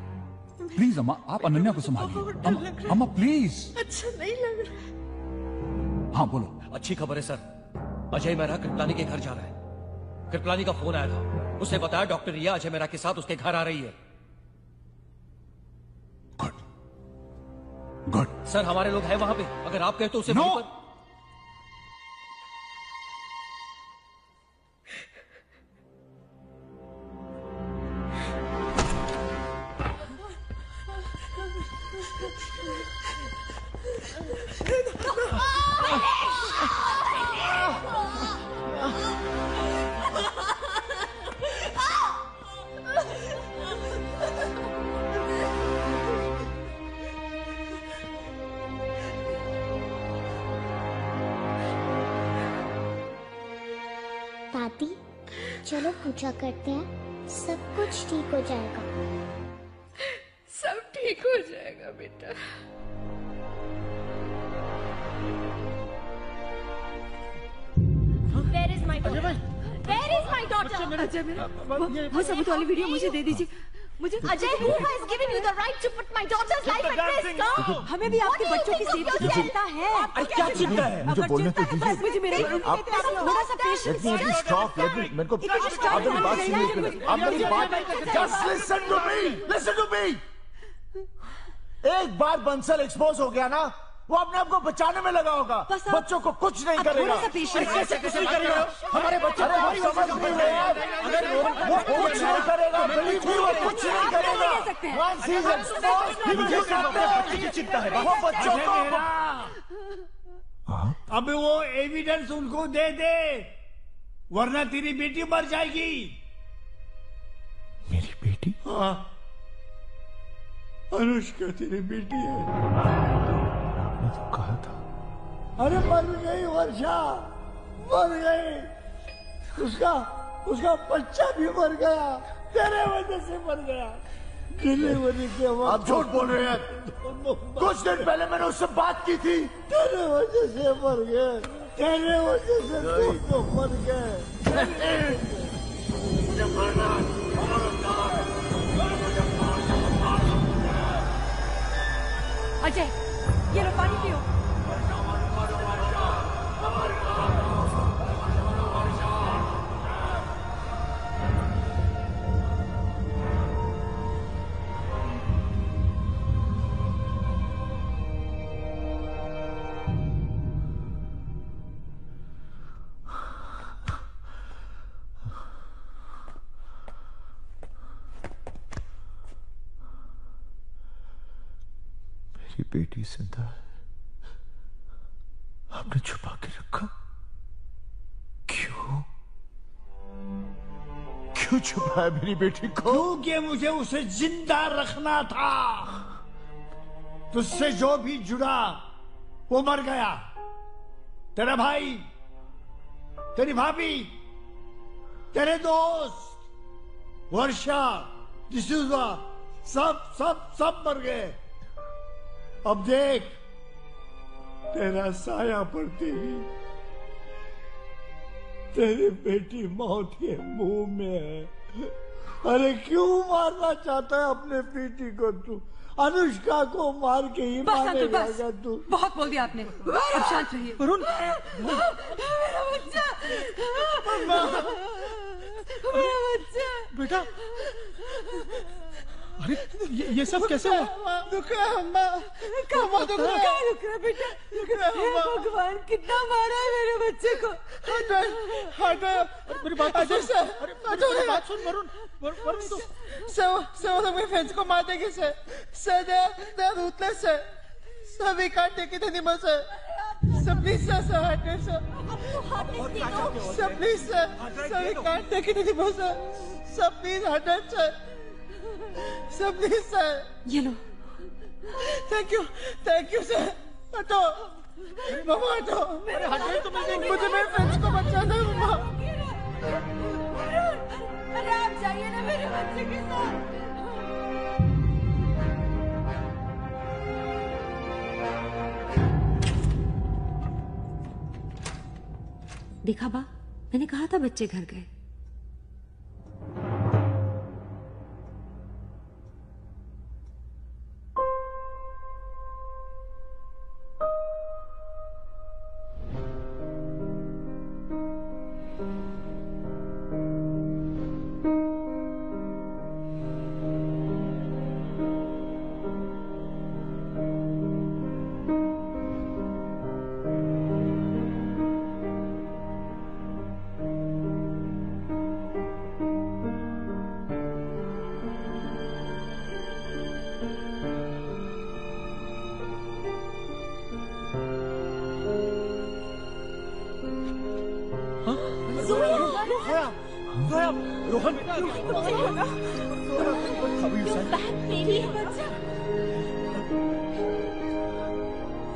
प्लीज। अम्मा आप अनन्या को संभालिए। अम्मा प्लीज। अच्छा नहीं लग रहा। हाँ बोलो। अच्छी खबर है सर, अजय मेहरा कृपलानी के घर जा रहा है। कृपलानी का फोन आया था, उसने बताया डॉक्टर रिया अजय मेहरा के साथ उसके घर आ रही है। गुड। सर हमारे लोग हैं वहां पे, अगर आप कहें तो उसे No! दादी चलो पूजा करते हैं, सब कुछ ठीक हो जाएगा। सब ठीक हो जाएगा बेटा। Where is my daughter? Where is my daughter? Ajay मेरा वो सबूत वाली वीडियो मुझे दे दीजिए। मुझे Ajay, who has given you the right to put my daughter's life at risk? हमें भी आपके बच्चों की सेफ्टी की चिंता है। क्या चिंता है? मुझे बोलने तो दीजिए। मुझे मेरे थोड़ा सा patience. Let me stop. Let me मेरे को आप मेरी बात सुनिए। आप मेरी बात just listen to me. Listen to me. एक बार बंसल एक्सपोज हो गया ना, वो अपने आप को बचाने में लगा होगा। बच्चों को कुछ नहीं करेगा। कैसे कुछ नहीं करेगा? हमारे बच्चे समझ नहीं रहे हैं। अगर वो कुछ नहीं करेगा, believe me, वो कुछ नहीं करेगा। Once he is exposed, he will look after बच्चे की चिंता है। वो बच्चों को अब वो एविडेंस उनको दे दे, वरना तेरी बेटी मर जाएगी। मेरी बेटी? हाँ, अनुष्का तेरी बेटी है। तो कहा था। अरे मर गई वर्षा, मर गई। उसका बच्चा भी मर गया, तेरे वजह से मर गया। डिलीवरी के वक्त आप झूठ बोल रहे हैं। कुछ दिन पहले मैंने उससे बात की थी। तेरे वजह से मर गए, तेरे वजह से दोनों मर गए। अजय, ये लो पानी पियो। मेरी बेटी जिंदा है, आपने छुपा के रखा। क्यों छुपाया मेरी बेटी को? क्योंकि मुझे उसे जिंदा रखना था। तुझसे जो भी जुड़ा वो मर गया। तेरा भाई, तेरी भाभी, तेरे दोस्त, वर्षा, डिसूजा, सब सब सब मर गए। अब देख, तेरा साया पड़ती ही तेरी बेटी मौत के मुंह में है। अरे क्यों मारना चाहता है अपने बेटी को तू? अनुष्का को मार के ही मारेगा क्या तू? बहुत बोल दिया आपने, अब शांत रहिए। वरुण, मेरा बच्चा, मेरा बच्चा। बेटा, अरे ये सब कैसे हुआ? दुख रहा है अम्मा, कहाँ दुख रहा है बेटा? भगवान कितना मारा है मेरे बच्चे को। मेरी बात अरे बात सुन वरुण, वरुण तू So my friends को मार देंगे sir. Sir, they are ruthless sir. Sir, we can't take it anymore sir. Sir, please sir, hurt her sir. Sir, please sir. Sir, we can't take it anymore sir. Sir, please hurt her sir. Sir, please sir. ये लो। Thank you sir. हटो, मम्मा हटो। मुझे मेरे friends को बचाना है मम्मा। अरे आप जाइए ना मेरे बच्चे के साथ। देखा बा, मैंने कहा था बच्चे घर गए।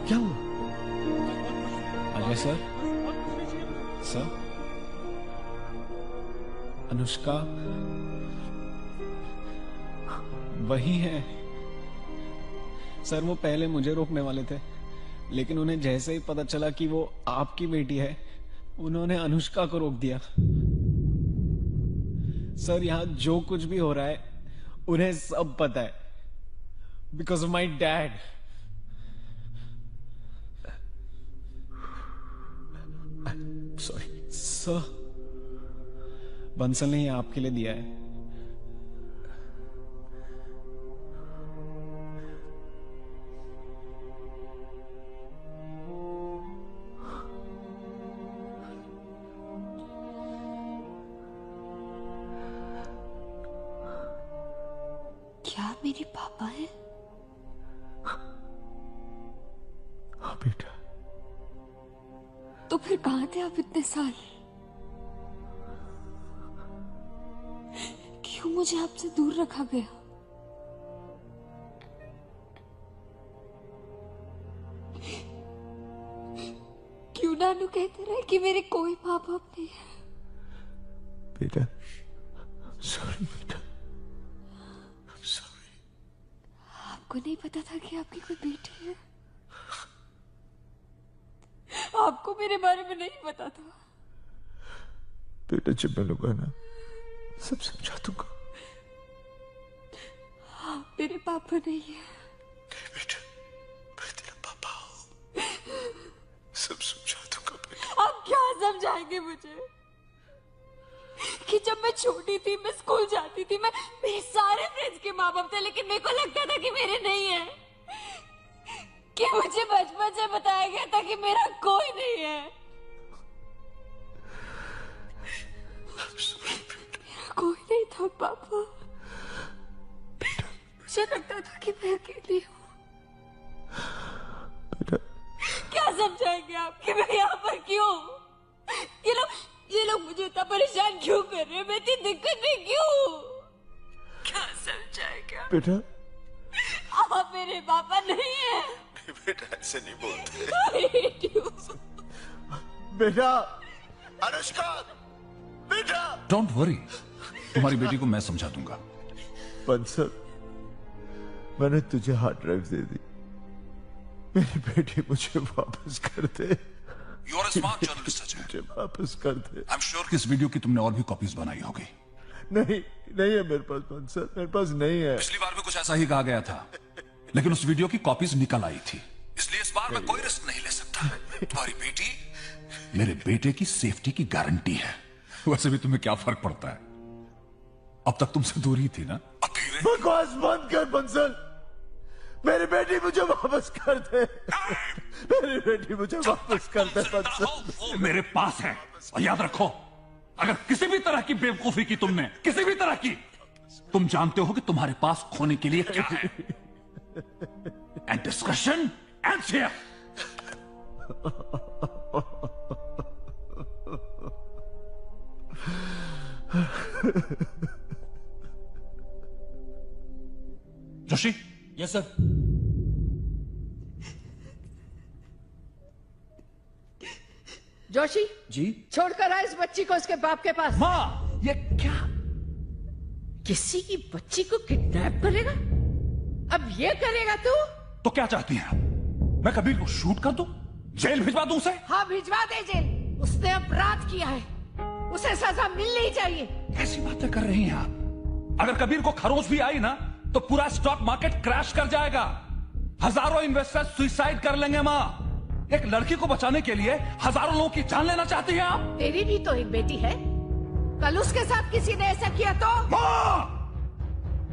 क्या हुआ? अजय सर, अनुष्का वही है सर। वो पहले मुझे रोकने वाले थे, लेकिन उन्हें जैसे ही पता चला कि वो आपकी बेटी है, उन्होंने अनुष्का को रोक दिया। सर, यहाँ जो कुछ भी हो रहा है उन्हें सब पता है, because of my dad. Sorry sir, Bansal ने ये आपके लिए दिया है। क्या आप मेरे पापा हैं? हाँ बेटा। तो फिर कहाँ थे आप इतने साल? क्यों मुझे आपसे दूर रखा गया? क्यों नानू कहते रहे कि मेरे कोई माँ बाप नहीं है? बेटा, सॉरी बेटा, सॉरी। आपको नहीं पता था कि आपकी कोई बेटी है? आपको मेरे बारे में नहीं पता था? बेटा, जब मिलूंगा ना सब समझा दूंगा। आप मेरे पापा नहीं है। नहीं बेटा, मैं तेरा पापा हूँ। सब समझा दूंगा बेटा। आप क्या समझाएंगे मुझे? कि जब मैं छोटी थी, मैं स्कूल जाती थी, मेरे सारे फ्रेंड्स के माँ बाप थे, लेकिन मेरे को लगता था कि मेरे नहीं है। कि मुझे बचपन से बताया गया था कि मेरा कोई नहीं है। मेरा कोई नहीं था पापा। मुझे लगता था कि मैं अकेली हूँ। क्या समझाएंगे आप कि मैं यहाँ पर क्यों? ये लोग मुझे इतना परेशान क्यों कर रहे हैं? मैं इतनी दिक्कत में क्यों? क्या समझाएगा? बेटा, आप मेरे पापा नहीं है। बेटा, ऐसे नहीं बोलते। बेटा, अनुष्का, बेटा। डोंट वरी, तुम्हारी बेटी को मैं समझा दूंगा। बंसल, मैंने तुझे हार्ड ड्राइव दे दी, मेरी बेटी मुझे वापस कर दे। You are a smart journalist Ajay. मुझे वापस कर दे। आई एम श्योर कि इस वीडियो की तुमने और भी कॉपीज बनाई होगी। नहीं है मेरे पास बंसल, मेरे पास नहीं है। पिछली बार भी कुछ ऐसा ही कहा गया था, लेकिन उस वीडियो की कॉपीज निकल आई थी, इसलिए इस बार मैं कोई रिस्क नहीं ले सकता। तुम्हारी बेटी मेरे बेटे की सेफ्टी की गारंटी है। वैसे भी तुम्हें क्या फर्क पड़ता है, अब तक तुमसे दूरी थी ना। बकवास बंद कर बंसल, मेरी बेटी मुझे वापस कर दे। मेरी बेटी मुझे वापस कर दे बंसल। वो मेरे पास है, और याद रखो, अगर किसी भी तरह की बेवकूफी की तुमने, किसी भी तरह की, तुम जानते हो कि तुम्हारे पास खोने के लिए क्या है। And discussion ends here. Joshi. Yes sir. Joshi ji. छोड़कर आए इस बच्ची को उसके बाप के पास। माँ, ये क्या? किसी की बच्ची को किडनैप करेगा? अब ये करेगा तू? तो क्या चाहती हैं आप? मैं कबीर को शूट कर दूं, जेल भिजवा दूं उसे? हाँ भिजवा दे जेल। उसने अपराध किया है, उसे सजा मिलनी चाहिए। कैसी बातें कर रही हैं आप? अगर कबीर को खरोच भी आई ना, तो पूरा स्टॉक मार्केट क्रैश कर जाएगा। हजारों इन्वेस्टर्स सुसाइड कर लेंगे। माँ, एक लड़की को बचाने के लिए हजारों लोगों की जान लेना चाहती हैं आप? तेरी भी तो एक बेटी है, कल उसके साथ किसी ने ऐसा किया तो? माँ,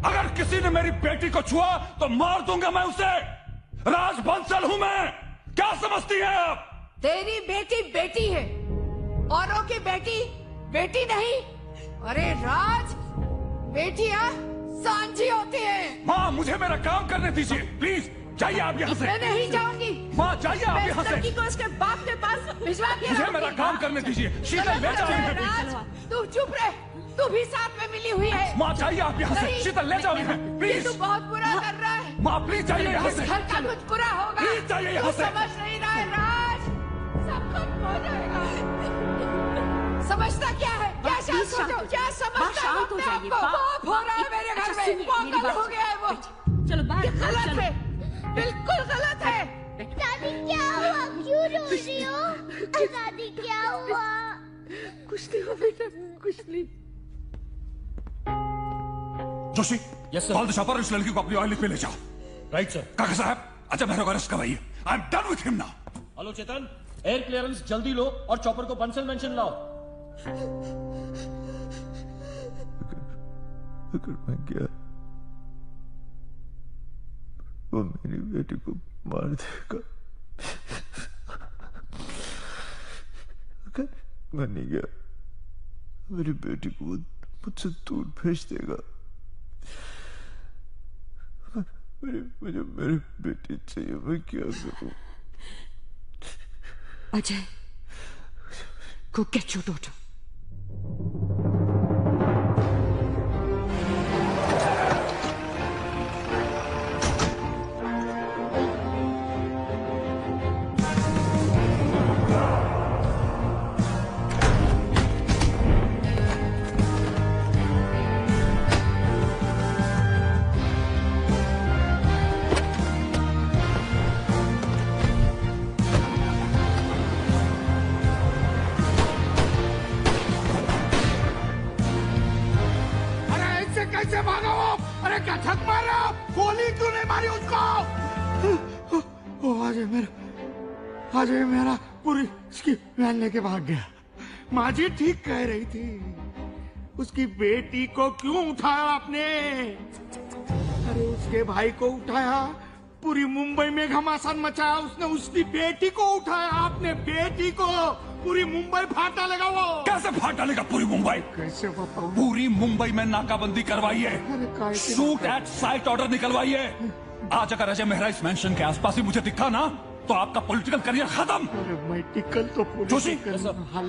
अगर किसी ने मेरी बेटी को छुआ तो मार दूंगा मैं उसे। राज बंसल हूं मैं, क्या समझती हैं आप? तेरी बेटी बेटी है, औरों की बेटी बेटी नहीं। अरे राज, बेटियां सांझी होती है। माँ, मुझे मेरा काम करने दीजिए प्लीज। जाइए आप यहाँ से। मैं नहीं जाऊंगी। माँ, जाइए आप यहाँ से। लड़की को उसके बाप के पास भिजवा के मुझे मेरा काम करने दीजिए। शीतल ले जाओ इन्हें प्लीज। तू चुप रहे, तू भी साथ में मिली हुई है। माँ, जाइए आप यहाँ से। शीतल ले जाओ इन्हें प्लीज। तू बहुत बुरा कर रहा है। माँ प्लीज जाइए यहाँ से। इस घर का कुछ बुरा होगा। प्लीज जाइए यहाँ से। समझ नहीं रहा है राज, सब खत्म हो जाएगा। समझता क्या है? क्या शांत हो जाओ, क्या समझता है अपने आप को? पाप हो रहा है मेरे घर में, पागल हो गया है वो। चलो बाहर। ये गलत है, बिल्कुल गलत है। दादी क्या हुआ, क्यों रो रही हो? दादी क्या हुआ? कुछ नहीं हुआ बेटा, कुछ नहीं। Joshi, yes sir. Call the shopper, इस लड़की को अपनी ऑयल पे ले जाओ। Right sir. काका साहब, अजय मेहरा को अरेस्ट करवाइए। I am done with him now. Hello Chetan, air clearance जल्दी लो और चॉपर को बंसल मेंशन लाओ। अगर मैं गया, वो मेरी बेटी को मार देगा। अगर मैं नहीं गया, मेरी बेटी को मुझसे दूर भेज देगा। मुझे मेरी बेटी चाहिए, मैं क्या करूं? Ajay, go get your daughter. कैसे भागा वो? अरे क्या छक मारा? गोली क्यों नहीं मारी उसको? अजय मेरा पूरी इसकी वैन लेके भाग गया। माँ जी ठीक कह रही थी, उसकी बेटी को क्यों उठाया आपने? अरे उसके भाई को उठाया, पूरी मुंबई में घमासान मचाया उसने। उसकी बेटी को उठाया आपने, बेटी को। पूरी मुंबई फाटा लगा वो। कैसे फाटा लेगा पूरी मुंबई? कैसे बताऊं? पूरी मुंबई में नाकाबंदी करवाइए, शूट एट साइट ऑर्डर निकलवाइए। आज अगर अजय मेहरा इस मेंशन के आसपास ही मुझे दिखा ना, तो आपका पॉलिटिकल करियर खत्म। मैं टिकल तो जोशी,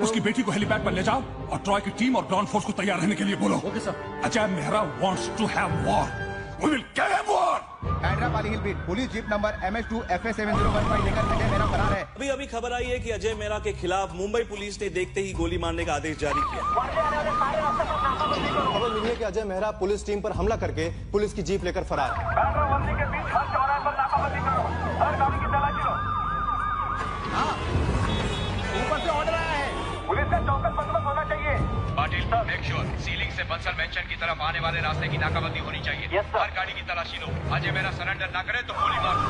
उसकी बेटी को हेलीपैड पर ले जाओ और ट्रॉय की टीम और ग्राउंड फोर्स को तैयार रहने के लिए बोलो। Ajay Mehra wants to have war. We will kill him war. Hyderabad hill beat police jeep number MS2 FA7015 लेकर अजय मेहरा फरार है। अभी खबर आई है कि अजय मेहरा के खिलाफ मुंबई पुलिस ने देखते ही गोली मारने का आदेश जारी किया। खबर मिली है कि अजय मेहरा पुलिस टीम पर हमला करके पुलिस की जीप लेकर फरार है। से बंसल मेंशन की तरफ आने वाले रास्ते की नाकाबंदी होनी चाहिए। हर गाड़ी की तलाशी लो। अजय मेरा सरेंडर ना करे तो गोली मार दो।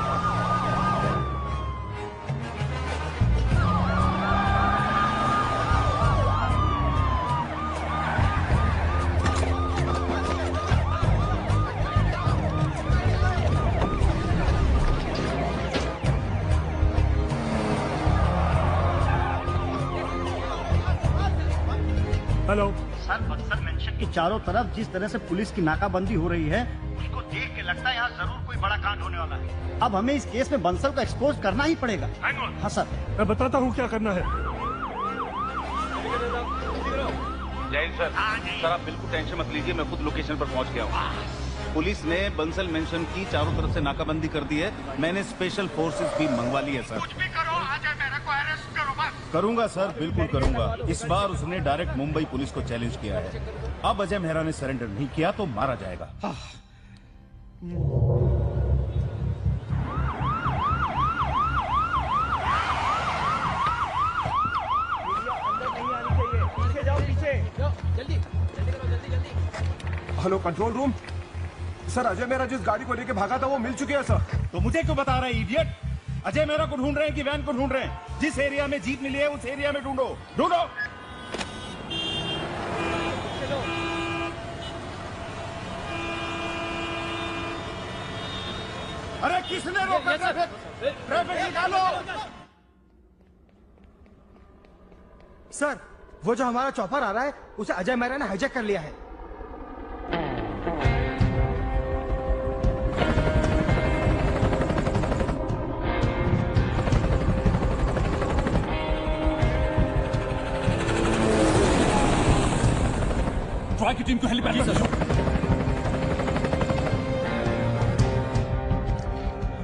हेलो सर, बक्सर मेंशन के चारों तरफ जिस तरह से पुलिस की नाकाबंदी हो रही है उसको देख के लगता है यहाँ जरूर कोई बड़ा कांड होने वाला है। अब हमें इस केस में बंसल को एक्सपोज करना ही पड़ेगा। हाँ सर, मैं बताता हूँ क्या करना है। जय सर। सर आप बिल्कुल टेंशन मत लीजिए, मैं खुद लोकेशन पर पहुँच गया हूँ। पुलिस ने बंसल मेंशन की चारों तरफ से नाकाबंदी कर दी है। मैंने स्पेशल फोर्सेस भी मंगवा ली है सर। कुछ भी करो, अजय मेहरा को अरेस्ट करो बस। करूंगा सर, बिल्कुल करूंगा। इस बार उसने डायरेक्ट मुंबई पुलिस को चैलेंज किया है। अब अजय मेहरा ने सरेंडर नहीं किया तो मारा जाएगा। पीछे जाओ, पीछे जल्दी जल्दी करो, जल्दी जल्दी। Hello control room. Sir Ajay Mehra जिस गाड़ी को लेके भागा था वो मिल चुकी है सर। तो मुझे क्यों बता रहे हैं इडियट? अजय मेहरा को ढूंढ रहे हैं कि वैन को ढूंढ रहे हैं? जिस एरिया में जीप मिली है उस एरिया में ढूंढो, ढूंढो। अरे किसने रोका? ट्रैफिक निकालो। सर, वो जो हमारा चॉपर आ रहा है उसे अजय मेहरा ने हाईजैक कर लिया है। ट्राई की टीम को हेलीपैड पर भेजो।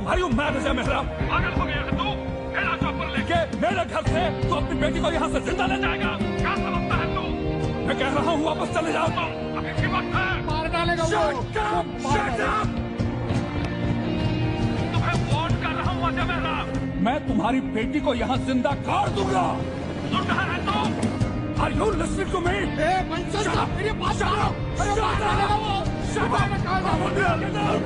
Are you mad Ajay Mehra? पागल हो गया है तू? मेरा चॉपर लेके मेरे घर से तो अपनी बेटी को यहाँ से जिंदा ले जाएगा? क्या समझता है तू? मैं कह रहा हूँ वापस चले जाओ। तो अभी भी वक्त है। मार डालेगा वो। Shut up! तुम्हें वार्न कर रहा हूँ अजय मेहरा। मैं तुम्हारी बेटी को यहाँ जिंदा गाड़ दूंगा। सुन रहा है तू? Are you listening to me? Bansal साहब मेरे पास आओ। अरे मार डालेगा वो। Get out!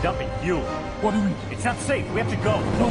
dumping fuel. What do you mean? It's not safe. We have to go. No.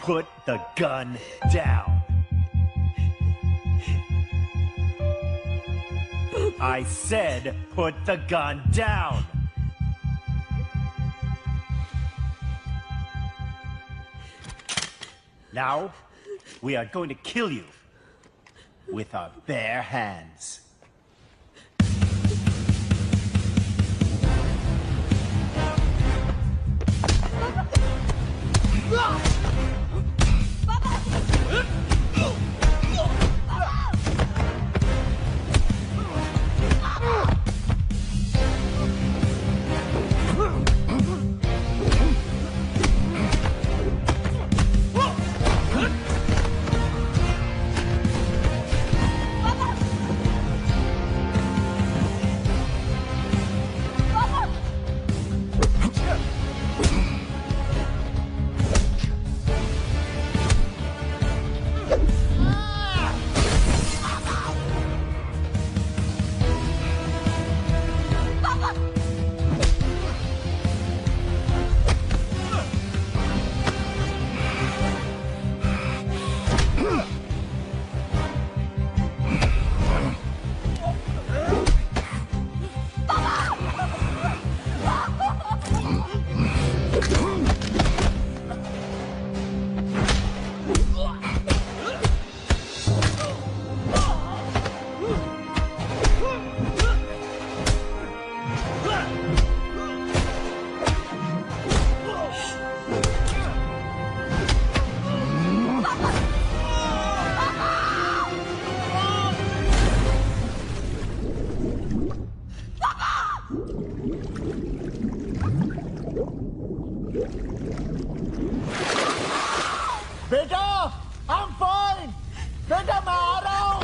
put the gun down. I said put the gun down. Now, we are going to kill you with our bare hands. बेटा, I'm fine. बेटा मैं आ रहा हूँ.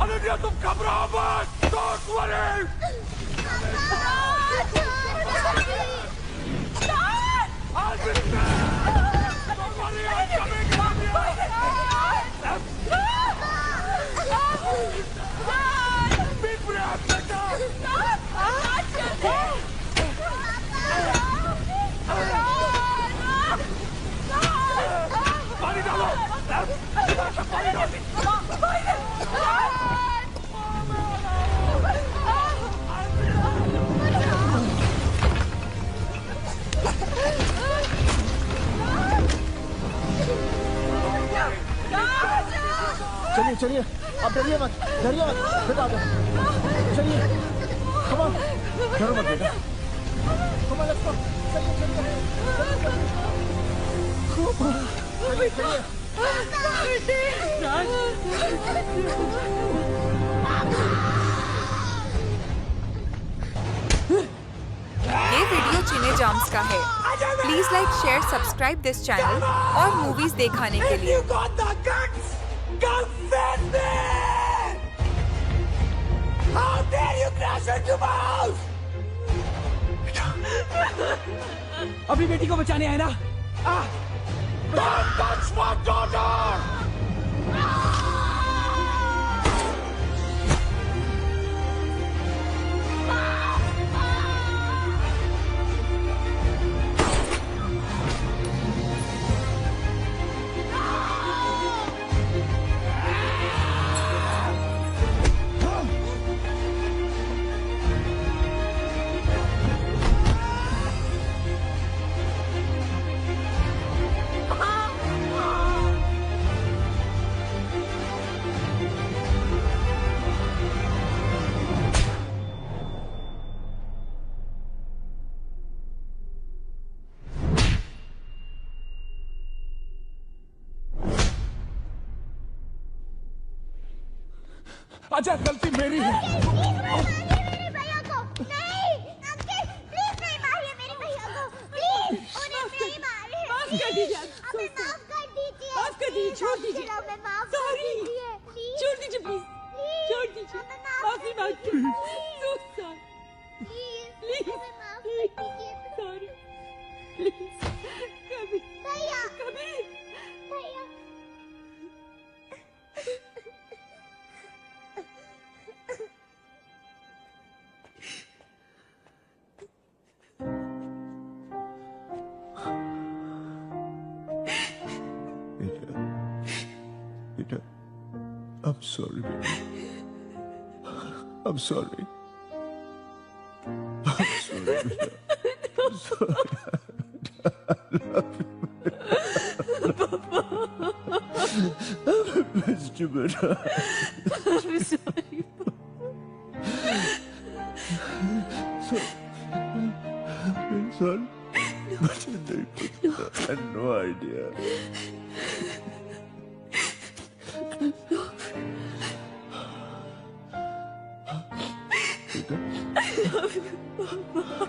अनन्या तुम घबराओ मत. Don't worry. I'll be there. Don't worry, I'm coming. Big breath, बेटा. पानी डालो. पानी डालो. चलिए चलिए, आप डरिए मत, बेटा आ जाओ. चलिए, come on, डरो मत बेटा. Come on, let's go. चलिए चलिए. ये वीडियो चिने जॉम्स का है. Please like, share, subscribe this channel और मूवीज दिखाने के लिए. How dare you crash into my house? अभी बेटी को बचाने आए ना. Don't touch my daughter! Ajay, गलती मेरी है. छोड़ दीजिए, सॉरी, छोड़ दीजिए प्लीज, छोड़ दीजिए, माफी मांगती हूँ, प्लीज, सॉरी, प्लीज, कभी, कभी. sorry, baby. I'm sorry. I'm sorry, beta. I'm sorry. I love you, beta. I missed you, beta. I'm sorry. Son, but I had no idea. I love you, Papa.